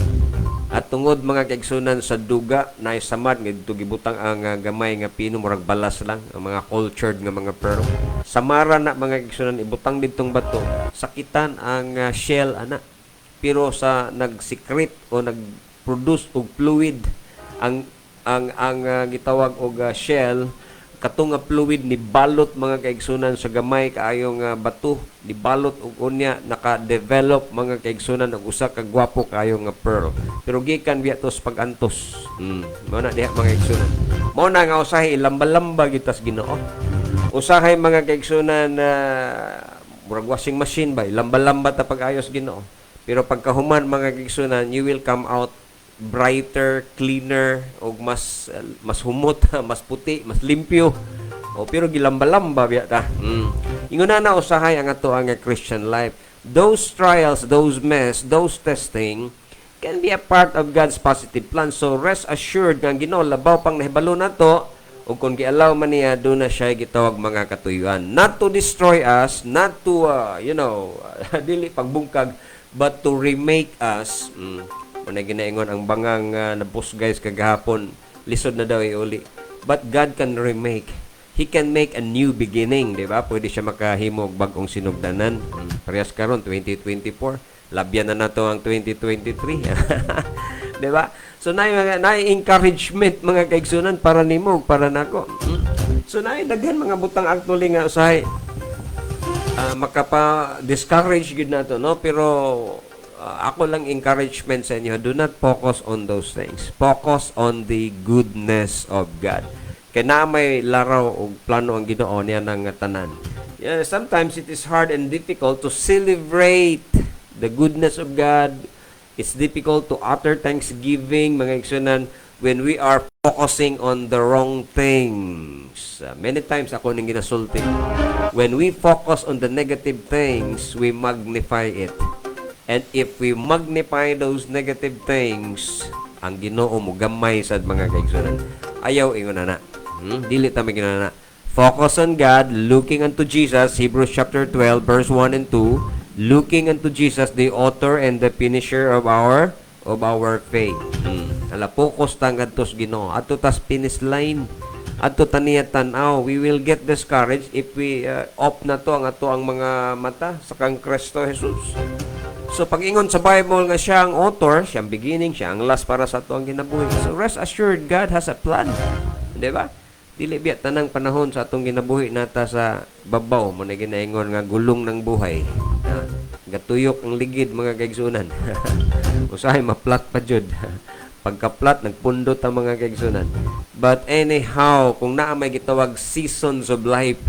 A: At tungod mga kaigsunan sa duga na samad nga dito gibutang ang gamay nga pino murag balas lang ang mga cultured nga mga pearl. Samara na mga kaigsunan ibutang ditong bato, sakitan ang shell ana. Pero sa nag-secrete o nag-produce og fluid ang gitawag og shell, katong nga fluid ni balot mga kaigsunan sa gamay kaayong bato, ni balot og unya naka-develop mga kaigsunan og usa ka gwapo kaayong nga pearl. Pero gikan biya tos pag-antos. Mao na diha mga kaigsunan. Mao na nga usahay lamba-lamba gitas Ginoo. Usahay mga kaigsunan na murag washing machine ba, lamba-lamba ta pag-ayos Ginoo. Pero pagkahuman mga kaigsunan, you will come out brighter, cleaner, o mas humot, mas puti, mas limpyo. Pero gilamba-lamba biya ta. Ingon na usahay ang ato ang Christian life. Those trials, those mess, those testing can be a part of God's positive plan. So rest assured nga Ginoo labaw pang nahibalo nato o kung gialaw man niya doon na siya gitawag mga katuyuan. Not to destroy us, not to dili pagbungkag, but to remake us. Muna ginaingon ang bangang nabus guys kagahapon, lisod na daw uli. But God can remake. He can make a new beginning, di ba? Pwede siya makahimog bagong sinugdanan. Parehas karon 2024. Labyan na nato ang 2023. Di ba? So na encouragement mga kaigsunan para nimo, para nako. So na daghan mga butang actually nga usahay makapa-discourage gid nato, no? Pero ako lang encouragement sa inyo, do not focus on those things. Focus on the goodness of God. Kaya na may laraw o plano ang Ginoo niya ng tanan. Yeah, sometimes it is hard and difficult to celebrate the goodness of God. It's difficult to utter thanksgiving, mga igsunan, when we are focusing on the wrong things. Many times ako nang ginasulti. When we focus on the negative things, we magnify it. And if we magnify those negative things, ang Ginoo mo gamay sad mga kaigsunan. Ayaw ingon na. Dili ta may ginana. Focus on God, looking unto Jesus, Hebrews chapter 12 verse 1 and 2, looking unto Jesus, the author and the finisher of our faith. Ala focus tang adtos Ginoo. Adto tas finish line. Adto taniya tan-aw. We will get discouraged if we off na to ang ato ang mga mata sa kang Kristo Jesus. So, pag-ingon sa Bible nga siya ang author, siya ang beginning, siya ang last para sa ito ang ginabuhi. So, rest assured, God has a plan. Di ba? Dili biya tanang panahon sa atong ginabuhi nata sa babaw. Muna ginaingon nga gulong ng buhay. Gatuyok ang ligid, mga kaigsunan. Usahay, maplat pa jud. Pagka-plat, nagpundot ang mga kaigsunan. But anyhow, kung naa may gitawag seasons of life,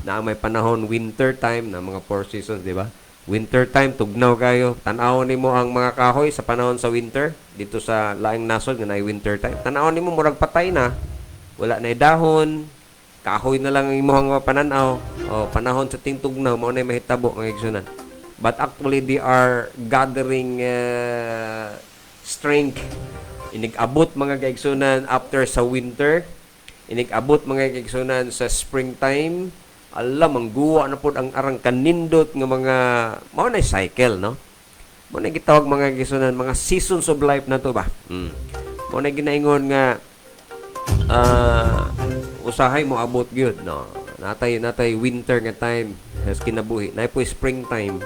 A: naa may panahon, winter time, na mga 4 seasons, di ba? Winter time, tugnaw kayo. Tanaw nimo ang mga kahoy sa panahon sa winter dito sa laing nasod nga nay winter time. Tanaw nimo murag patay na. Wala na dahon. Kahoy na lang ang imong pananaw. O panahon sa tingtugnaw mao na mahitabo mga igsunan. But actually they are gathering strength. Inig-abot mga kaigsunan after sa winter. Inig-abot mga kaigsunan sa springtime. Alam, ang guwa na po ang arang kanindot ng mga, mao na cycle, no? Mao na gitawag mga gisunan, mga seasons of life na to ba? Mao na ginaingon nga, usahay mo abot gyud, no? Natay winter nga time, has kinabuhi. Nay po springtime.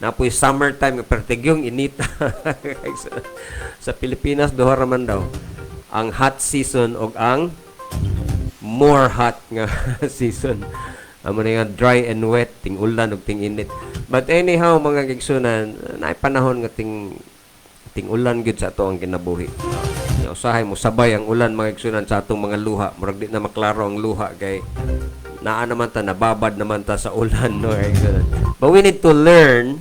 A: Na po summertime, pertigyong init. Sa Pilipinas, doha raman daw. Ang hot season o ang more hot nga season. Amo na nga dry and wet, ting ulan ug ting init. But anyhow, mga gigsunan, naay panahon nga ting ulan gyud sa ato ang kinabuhi. Usahay mo sabay ang ulan mga gigsunan sa atong mga luha. Murag di na maklaro ang luha kay naa naman ta, nababad naman ta sa ulan, no? But we need to learn,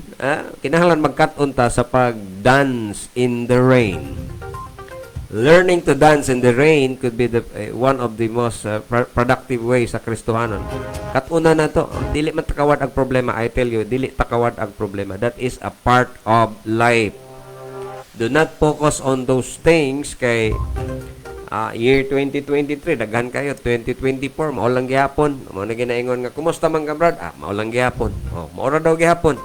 A: kinahanglan magkat-on ta sa pag-dance in the rain. Learning to dance in the rain could be one of the most productive ways sa Kristohanon. Katuna na to, dili man takawad ang problema. I tell you, dili takawad ang problema. That is a part of life. Do not focus on those things kay year 2023, daghan kayo, 2024, maulang gihapon. Mao na ginaingon nga, kumusta man ka, brad? Maulang gihapon. Maura daw gihapon.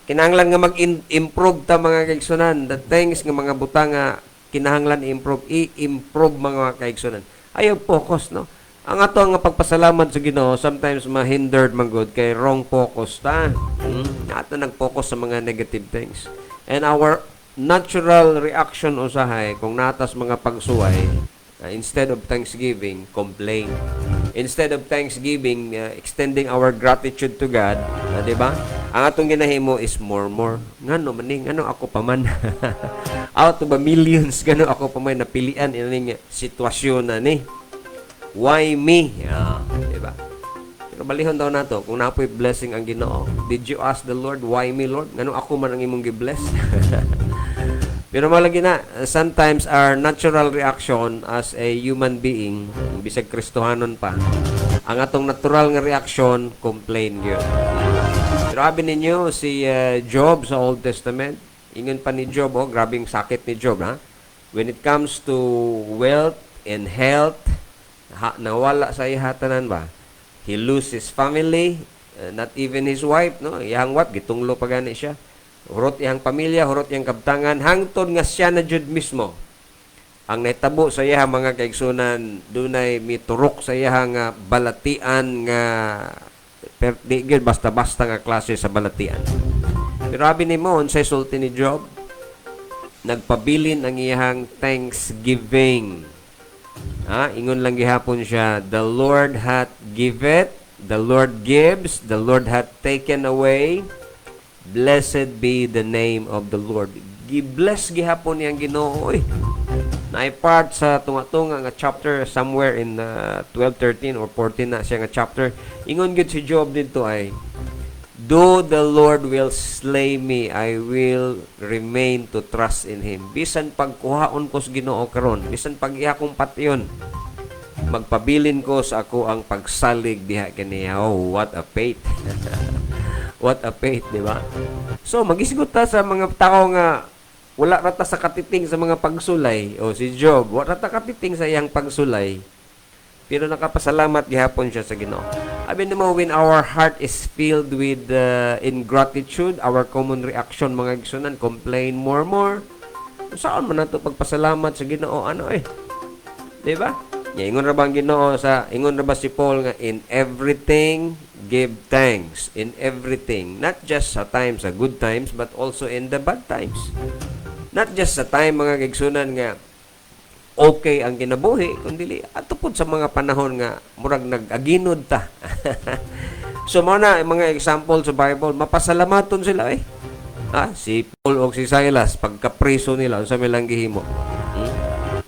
A: Kinahanglan nga mag-improve ta mga kaigsunan. The things nga mga butang nga kinahanglan i-improve mga kaigsunan. Ayaw focus, no? Ang ato nga pagpasalamat sa Ginoo sometimes ma-hindered man good kay wrong focus ta. Ato nag-focus sa mga negative things. And our natural reaction usahay kung natas mga pagsuway, instead of thanksgiving, complain. Instead of thanksgiving, extending our gratitude to God, di ba? Ang atong ginahimo is more. Ngano maning, ano ako pa man. Out of a millions, gano ako pa man napilian ining sitwasyon na ni. Why me? Di ba? Pero balihon daw nato kung napoy blessing ang Ginoo. Did you ask the Lord, why me, Lord? Ngano ako man ang imong gi-bless? Pero malagi na, sometimes our natural reaction as a human being, bisag Kristohanon pa, ang atong natural nga reaction, complain yun. Pero sabi ninyo, si Job sa Old Testament, ingon pa ni Job, grabing sakit ni Job, ha? When it comes to wealth and health, nawala sa ihatanan ba? He lose his family, not even his wife, no? Iyang wife, gitunglo pa gani siya. Hurot iyang pamilya, hurot iyang kabtangan, hangtod nga siya na jud mismo. Ang naitabo sa iya mga kaigsunan, dunay miturok sa iya nga balatian nga di gyud basta-basta nga klase sa balatian. Pero abi nimo unsay sulti ni Job? Nagpabilin ang iyang thanksgiving. Ingon lang gihapon siya, the Lord hath giveth, the Lord gives, the Lord hath taken away. Blessed be the name of the Lord. Gi-bless gihapon niyang Ginoo. Na-part sa tunga-tunga nga chapter somewhere in 12, 13 or 14 na siya nga chapter. Ingon gid si Job dito ay, though the Lord will slay me, I will remain to trust in Him. Bisan pagkuhaon ko sa Ginoo karon, bisan pag-iya kong patyon, magpabilin ko sa ako ang pagsalig diha kaniya. Oh, what a faith. What a faith, di ba? So, magisgot ta sa mga tao nga wala rata sa katiting sa mga pagsulay. O si Job, wala rata katiting sa iyang pagsulay. Pero nakapasalamat gihapon siya sa Ginoo. Abi mo, when our heart is filled with ingratitude, our common reaction mga igsunan, complain more. Saan man nato pagpasalamat sa Ginoo? Di ba? Ingon ra bang Ginoo ingon ra ba si Paul nga in everything give thanks, in everything, not just sa times, sa good times, but also in the bad times. Not just sa time mga kaigsunan nga okay ang kinabuhi, kundi ato pud sa mga panahon nga murag nag-aginod ta. So mo na mga example sa Bible, mapasalamaton sila si Paul o si Silas pagka-preso nila unsa may lang gihimo.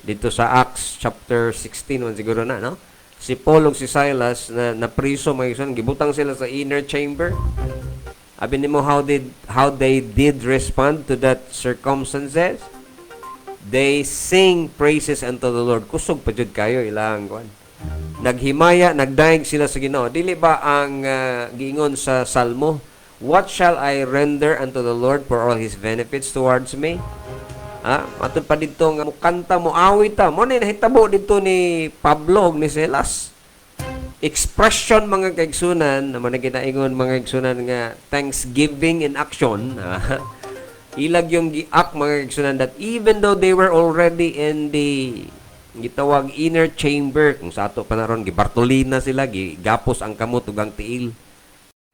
A: Dito sa Acts chapter 16 siguro na, no? Si Paul ug si Silas na priso mga igsoon, gibutang sila sa inner chamber. Abi nimo how they did respond to that circumstances? They sing praises unto the Lord. Kusog pa jud kayo ilang kuan. Naghimaya, nagdaig sila sa Ginoo. Dili ba ang giingon sa Salmo, what shall I render unto the Lord for all His benefits towards me? Matod pa dito nga mukanta mo awit ta. Mo ni nahitabo dito ni Pablo ug ni Silas. Expression mga kaigsunan, naman na ginaingon mga kaigsunan nga thanksgiving in action. Ilag yung giak mga kaigsunan that even though they were already in the gitawag inner chamber, kung sa ato pa naron gibartolina sila, gigapos ang kamot ug ang tiil.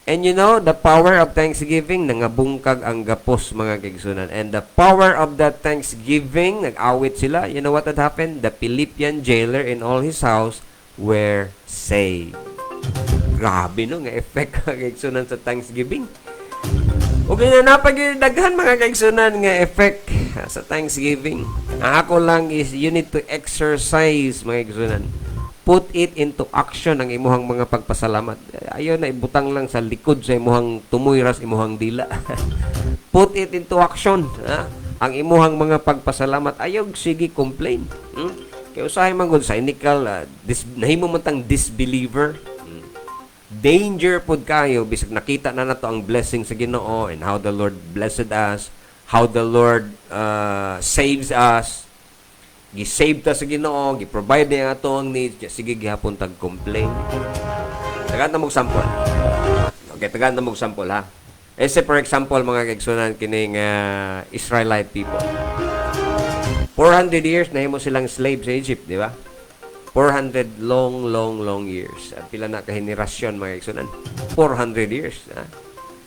A: And you know, the power of thanksgiving, nangabungkag ang gapos mga kaigsunan. And the power of that thanksgiving, nag-awit sila. You know what had happened? The Philippian jailer in all his house were saved. Grabe no, nga effect mga kaigsunan sa thanksgiving. O ganyan napagdaghan mga kaigsunan nga effect sa thanksgiving. Ako lang is you need to exercise mga kaigsunan. Put it into action ang imuhang mga pagpasalamat. Ayaw na ibutang lang sa likod sa imuhang tumoy ras imuhang dila. Put it into action. Ang imuhang mga pagpasalamat. Ayaw sige complain. Kaya usahay man gud sa inikal nahimo man tang disbeliever. Danger pod kayo bisag nakita na nato ang blessing sa Ginoo and how the Lord blessed us, how the Lord saves us. Gi-save ta sa Ginoo, gi-provide niya ato ang needs, sige gihapon tag complain. Tagaan ta mog sample. Okay, tagaan ta mog sample ha. Say for example mga kaigsunan kining Israelite people. 400 years na himo silang slave sa Egypt, di ba? 400 long years. At pila na kahenerasyon mga kaigsunan? 400 years.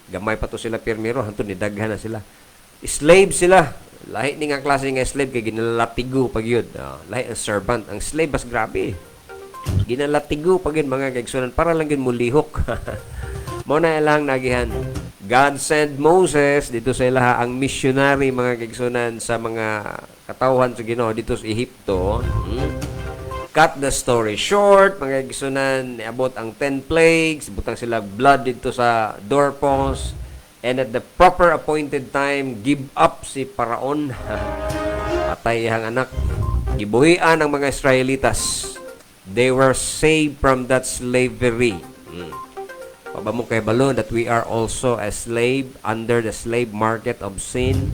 A: Gamay pa to sila pirmiro, hantod ni daghan na sila. Slave sila. Lahi ni nga klase nga slave kay ginalatigo pag yun. Lahi ang servant. Ang slave mas grabe. Ginalatigo pag yun mga kaigsunan para lang yun mulihok. Muna ilang nagihan. God sent Moses dito sa ilaha ang missionary mga kaigsunan sa mga katawhan sa Ginoo dito sa Ehipto. Cut the story short, mga kaigsunan, niabot ang 10 plagues, butang sila blood dito sa doorpost. And at the proper appointed time, give up si Paraon. Patay ang anak. Gibuhian ang mga Israelitas. They were saved from that slavery. Pabamo kay balo that we are also a slave under the slave market of sin.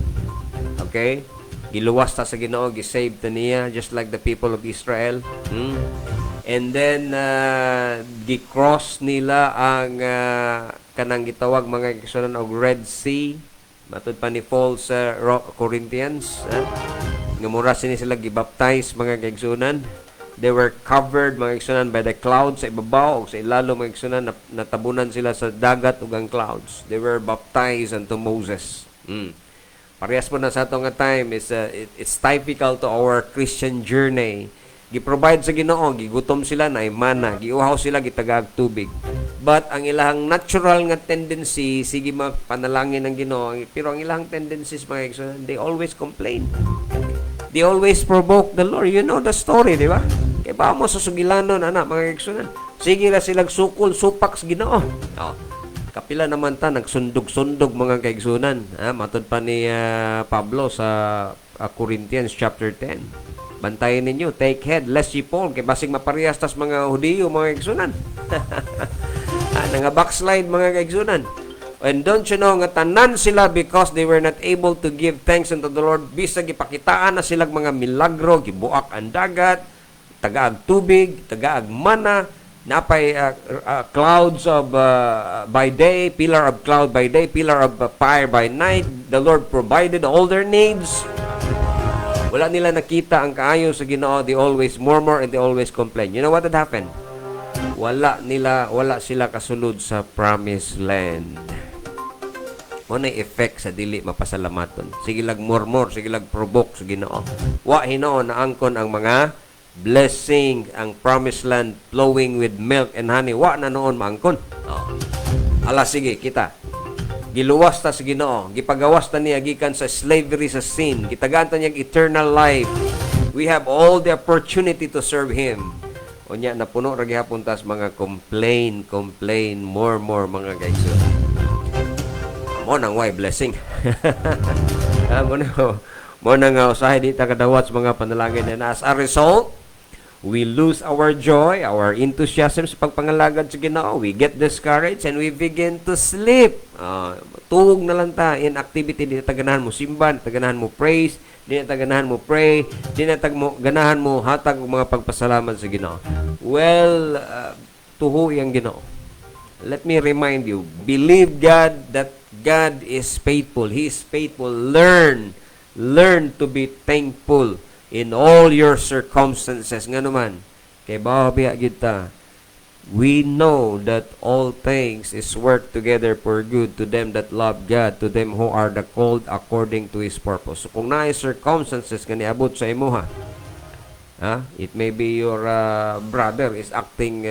A: Okay? Giluwas ta sa Ginoo, gisave ta niya, just like the people of Israel. And then, gi-cross nila ang kanang gitawag mga kaigsunan og Red Sea. Matod pa ni Paul sa Corinthians. Nga mura sila gibaptize mga kaigsunan. They were covered mga kaigsunan by the clouds sa ibabaw o sa ilalo mga kaigsunan. Natabunan sila sa dagat ug ang clouds. They were baptized unto Moses. Parehas mo na sa atong nga time is it's typical to our Christian journey. Gi-provide sa Ginoo, gigutom sila na mana, giuhaw sila gitagaag tubig. But ang ilang natural nga tendency sige mapanalangin ng Ginoo, pero ang ilang tendencies mga kaigsunan, they always complain. They always provoke the Lord. You know the story, di ba? Kaya ba mo sa sugilanon ana mga kaigsunan? Sige ra silang sukol supak sa Ginoo. Kapila naman ta nagsundog-sundog mga kaigsunan. Matod pa ni Pablo sa Corinthians chapter 10. Bantayan ninyo, take heed, lest ye fall. Kaya basig maparehas tas mga Hudiyo, mga kaigsunan. Nga backslide, mga kaigsunan. And don't you know, nga tanan sila because they were not able to give thanks unto the Lord. Bisag ipakitaan na silang mga milagro, gibuak ang dagat, tagaag tubig, tagaag mana, napay clouds of by day, pillar of cloud by day, pillar of fire by night. The Lord provided all their needs. Wala nila nakita ang kaayo sa Ginoo. They always murmur and they always complain. You know what had happened? Wala sila kasulod sa promised land. Ano effect sa dili mapasalamaton? Sige lag murmur, sige lag provoke sa Ginoo. Wa hinoon na angkon ang mga blessing, ang promised land flowing with milk and honey. Wa na noon maangkon. Ala sige kita. Giluwas ta sa Ginoo, gipagawas ta niya gikan sa slavery sa sin, gitagaan ta niya eternal life. We have all the opportunity to serve Him. Unya napuno ra gihapon tas mga complain more mga kaigsunan. mo nang why blessing. Mo na nga usahay di ta kadawat sa mga panalangin, and as a result, we lose our joy, our enthusiasm sa pagpangalagad sa Ginoo. We get discouraged and we begin to sleep. Tuwog na lang ta in activity. Di na taganahan mo simban, taganahan mo praise, di na taganahan mo pray, di na ganahan mo hatag mga pagpasalamat sa Ginoo. Well, tuho yang Ginoo. Let me remind you, believe God that God is faithful. He is faithful. Learn to be thankful in all your circumstances. Nga naman, kay bahabiya kita, we know that all things is work together for good to them that love God, to them who are the called according to His purpose. So, kung naay circumstances nga niabot sa imo it may be your brother is acting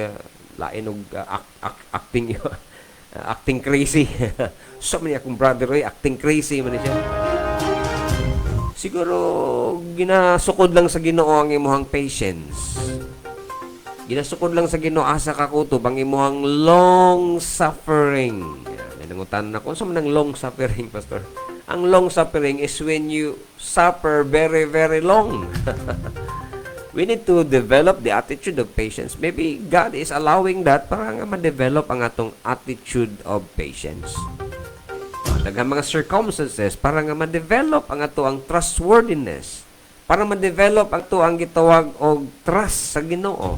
A: acting crazy. So man akong brother acting crazy man siya. Siguro ginasukod lang sa Ginoo ang imuhang patience. Ginasukod lang sa Ginoo asa ka kutob ang imuhang long suffering. Nangutan na ko sa man long suffering, pastor. Ang long suffering is when you suffer very, very long. We need to develop the attitude of patience. Maybe God is allowing that para nga ma-develop ang atong attitude of patience. Daghang mga circumstances para nga ma-develop ang ato ang trustworthiness, para ma-develop ang ato ang gitawag og trust sa Ginoo.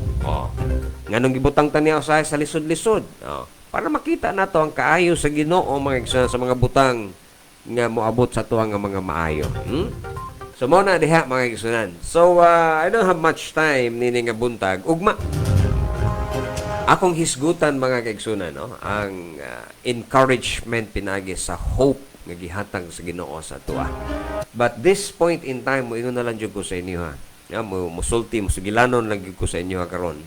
A: Nganong gibutang taniya usahay sa lisod-lisod. Para makita nato ang kaayo sa Ginoo mga sa mga butang nga moabot sa ato nga mga maayo. So mo na diha mga igsunan. So I don't have much time nini nga buntag. Ugma akong hisgutan mga kaigsunan, ang encouragement pinagi sa hope nga gihatag sa Ginoo sa ato. But this point in time, moingon na lang jud ko sa inyo musulti mo sugilanon lang jud ko sa inyo karon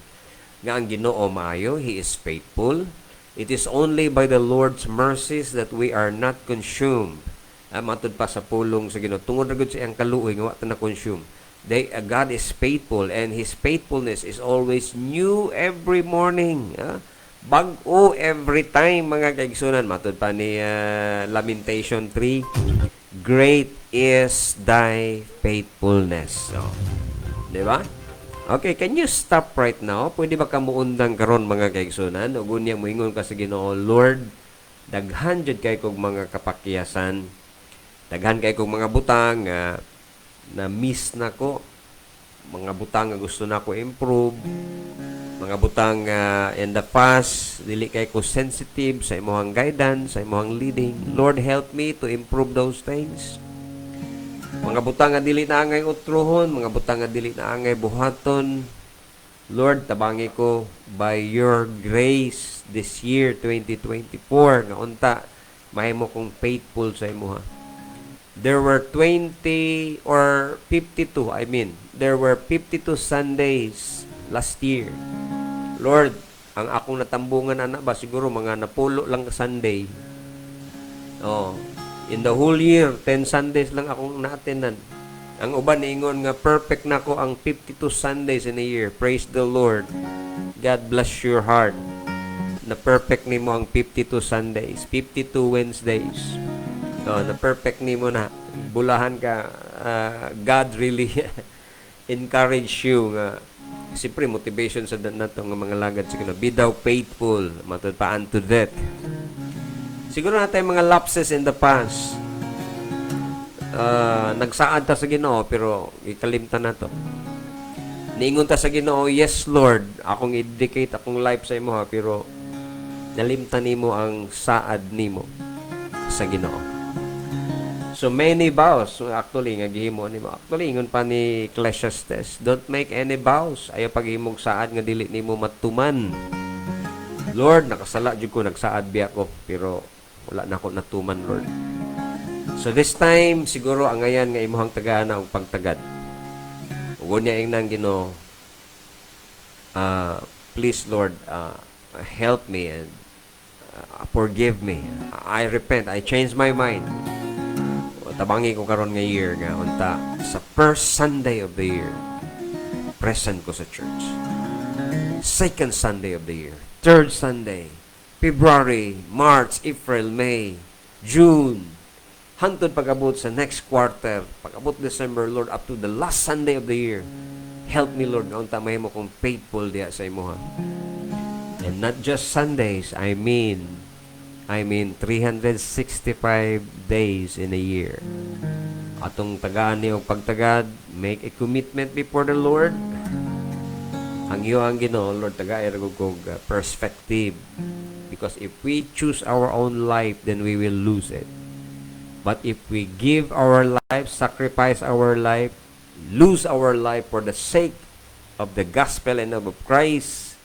A: nga ang Ginoo maayo, He is faithful. It is only by the Lord's mercies that we are not consumed. Matod pa sa pulong sa Ginoo, tungod ra gud sa iyang kaluoy nga wa ta na consume. God is faithful and His faithfulness is always new every morning. Bag-o every time mga kaigsunan. Matod pa ni Lamentation 3, great is thy faithfulness. Di ba? Okay, can you stop right now? Pwede ba ka muundang karon mga kaigsunan? O gunyang moingon ka sa Ginoo, Lord, daghan jud kay kog mga kapakyasan, daghan kay kog mga butang na miss na ko, mga butang nga gusto na ko improve, mga butang in the past dili kay ko sensitive sa imong guidance, sa imong leading. Lord, help me to improve those things. Mga butang nga dili na angay utrohon, mga butang nga dili na angay buhaton, Lord, tabangi ko by your grace this year 2024 nga unta mahimo kong faithful sa imo. There were 20 or 52, there were 52 Sundays last year. Lord, ang akong natambungan ba siguro mga napulo lang Sunday. In the whole year, 10 Sundays lang akong na-attendan. Ang uban niingon nga perfect na ko ang 52 Sundays in a year. Praise the Lord. God bless your heart. Na perfect nimo ang 52 Sundays, 52 Wednesdays. Na perfect nimo na. Bulahan ka. God really encourage you nga. Siyempre, motivation sa nato nga mga lagad. Sige na, be thou faithful. Matod pa unto death. Siguro na tayo mga lapses in the past. Nagsaad ta sa Ginoo pero ikalimtan na to. Niingon ta sa Ginoo, yes Lord, akong i-dedicate akong life sa imo pero nalimtan nimo ang saad nimo sa Ginoo. So many vows, actually nga gihimo nimo. Actually ingon pa ni Ecclesiastes, don't make any vows. Ayaw paghimog saad nga dili nimo matuman. Lord, nakasala jud ko nagsaad biya ko pero wala na ako natuman, Lord. So this time siguro ang ayan nga imong tagaana og pagtagad. Ug unya ing nang Ginoo, please Lord, help me and forgive me. I repent. I change my mind. Tabangi ko karon nga year nga unta sa first Sunday of the year present ko sa church. Second Sunday of the year, third Sunday, February, March, April, May, June, hangtod pag-abot sa next quarter, pag-abot December, Lord, up to the last Sunday of the year. Help me, Lord, nga unta mahimo kong faithful diha sa imuha. And not just Sundays, I mean 365 days in a year. Atong tagaan niyo pagtagad, make a commitment before the Lord. Ang iyo ang Ginoo, Lord, tagay ra kog perspective. Because if we choose our own life, then we will lose it. But if we give our life, sacrifice our life, lose our life for the sake of the gospel and of Christ,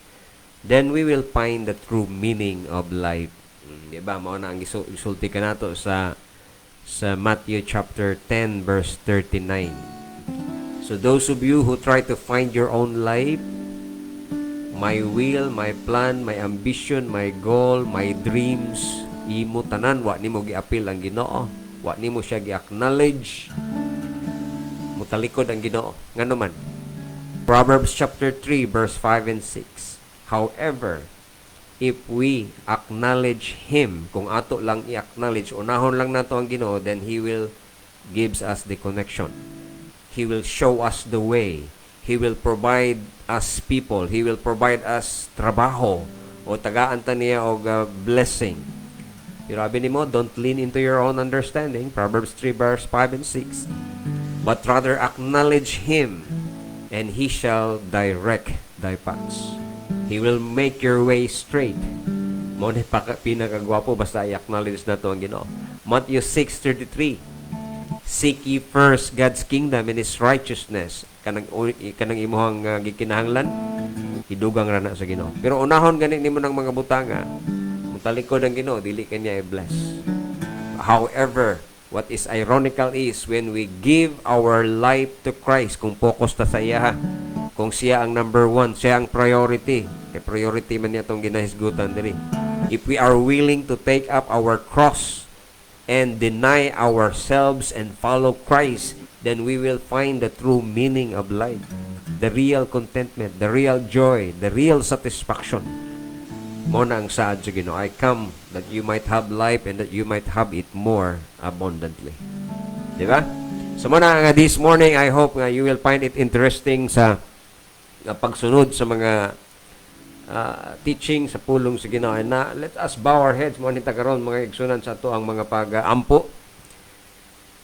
A: then we will find the true meaning of life. Diba? Mao na ang isulti ka nato sa Matthew chapter 10 verse 39. So those of you who try to find your own life, my will, my plan, my ambition, my goal, my dreams, imo tanan, wa nimo giapil ang Ginoo, wa nimo siya gi-acknowledge, mutalikod ang Ginoo. Ngano man? Proverbs chapter 3 verse 5 and 6. However, if we acknowledge Him, kung ato lang i-acknowledge, unahon lang nato ang Ginoo, then He will gives us the connection. He will show us the way. He will provide us people. He will provide us trabaho o tagaan ta niya og blessing. Pero sabi nimo, don't lean into your own understanding. Proverbs 3 verse 5 and 6. But rather acknowledge Him, and He shall direct thy paths. He will make your way straight. Mo ni pinakagwapo basta i-acknowledge na to ang Ginoo. Matthew 6:33. Seek ye first God's kingdom and His righteousness. Kanang imuhang gikinahanglan, hidugang ra na sa Ginoo. Pero unahon gani nimo ng mga butanga, mutalikod ang Ginoo, dili kanya i-bless. However, what is ironical is when we give our life to Christ, kung focus ta sa iya, kung siya ang number one, siya ang priority, priority man niya itong ginahisgutan diri. If we are willing to take up our cross and deny ourselves and follow Christ, then we will find the true meaning of life, the real contentment, the real joy, the real satisfaction. Mo na ang saad sa Ginoo, I come that you might have life and that you might have it more abundantly. Di ba? So mo na nga this morning, I hope nga you will find it interesting sa pagsunod sa mga teaching sa pulong sa Ginoo. Na let us bow our heads mo nita karon mga igsunan sa ato ang mga pag-ampo.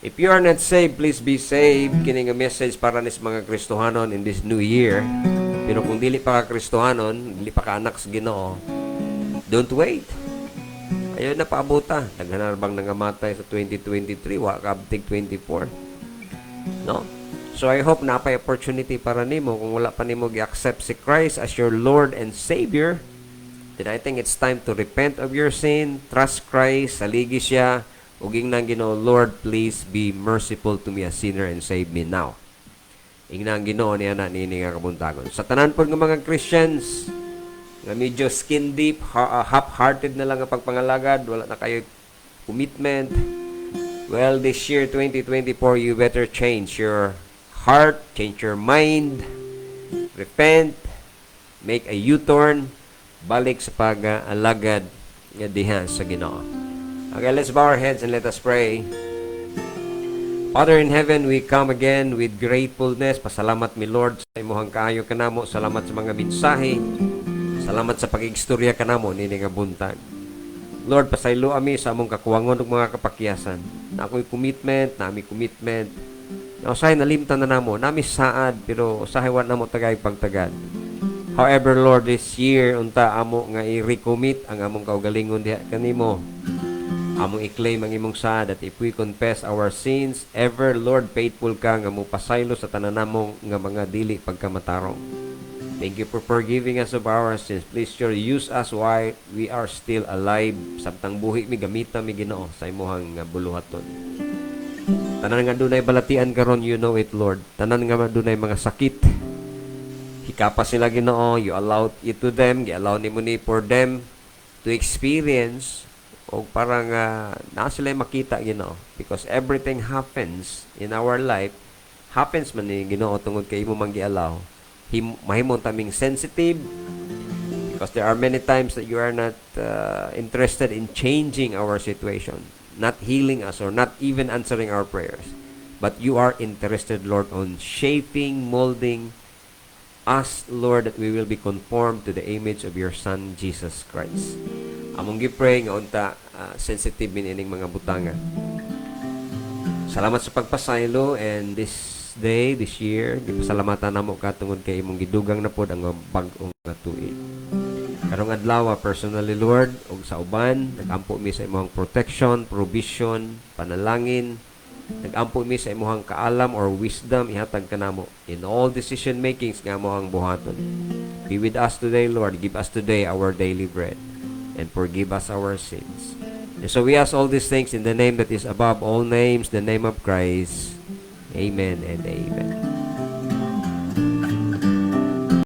A: If you are not saved, please be saved. Kini nga message para nis mga Kristohanon in this new year. Pero kung dili pa ka Kristohanon, dili pa ka anak sa Ginoo, don't wait. Ayaw na paabuta. Naghanarbang nangamatay sa 2023, wa ka abtig 24. No? So I hope na pay opportunity para nimo kung wala pa nimo gi-accept si Christ as your Lord and Savior. Then I think it's time to repent of your sin, trust Christ, saligi siya, ug ingnan Ginoo, Lord, please be merciful to me a sinner and save me now. Ingnan Ginoo niya na nini nga kabuntagon. Sa tanan pod nga mga Christians nga medyo skin deep, half-hearted na lang ang pagpangalagad, wala na kayo commitment. Well, this year 2024, you better change your heart, change your mind, repent, make a U-turn, balik sa pag-alagad nga diha sa Ginoo. Okay, let's bow our heads and let us pray. Father in heaven, we come again with gratefulness. Pasalamat mi Lord sa imuhang kaayo kanamo. Salamat sa mga mensahe. Salamat sa pag-igstorya kanamo nini nga buntag. Lord, pasaylo ami sa among kakuwangon ug mga kapakyasan. Na ako'y commitment, nami commitment. Usahay nalimtan na namo, nami saad, pero usahay wa namo tagay pagtagad. However, Lord, this year, unta amo nga i-recommit ang among kaugalingon diha kanimo. Among i-claim ang imong saad, that if we confess our sins, ever, Lord, faithful ka nga mo pasaylo sa tanan namong nga mga dili pagkamatarong. Thank you for forgiving us of our sins. Please, sure, use us while we are still alive. Sabtang buhi mi gamita mi Ginoo sa imuhang buluhaton. Tanan nga dunay balatian karon, you know it, Lord. Tanan nga dunay mga sakit. Hikapas sila Ginoo, you allowed it to them, gi-allow nimo ni for them to experience o parang na sila makita Ginoo, because everything happens in our life happens man ni Ginoo tungod kay imo man gi-allow. Mahimong taming sensitive because there are many times that you are not interested in changing our situation. not healing us or not even answering our prayers. But you are interested, Lord, on shaping, molding us, Lord, that we will be conformed to the image of your Son, Jesus Christ. Among gipray nga unta sensitive ining mga butanga. Salamat sa pagpasaylo, and this day, this year, gipasalamatan namo katungod kay imong gidugang na pod ang bag-ong nga tuig. Karong adlaw, personally, Lord, ug sa uban, nagampo mi sa imong protection, provision, panalangin, nagampo mi sa imong kaalam or wisdom ihatag kanamo in all decision makings nga moang buhaton. Be with us today, Lord. Give us today our daily bread and forgive us our sins. And so we ask all these things in the name that is above all names, the name of Christ. Amen and amen.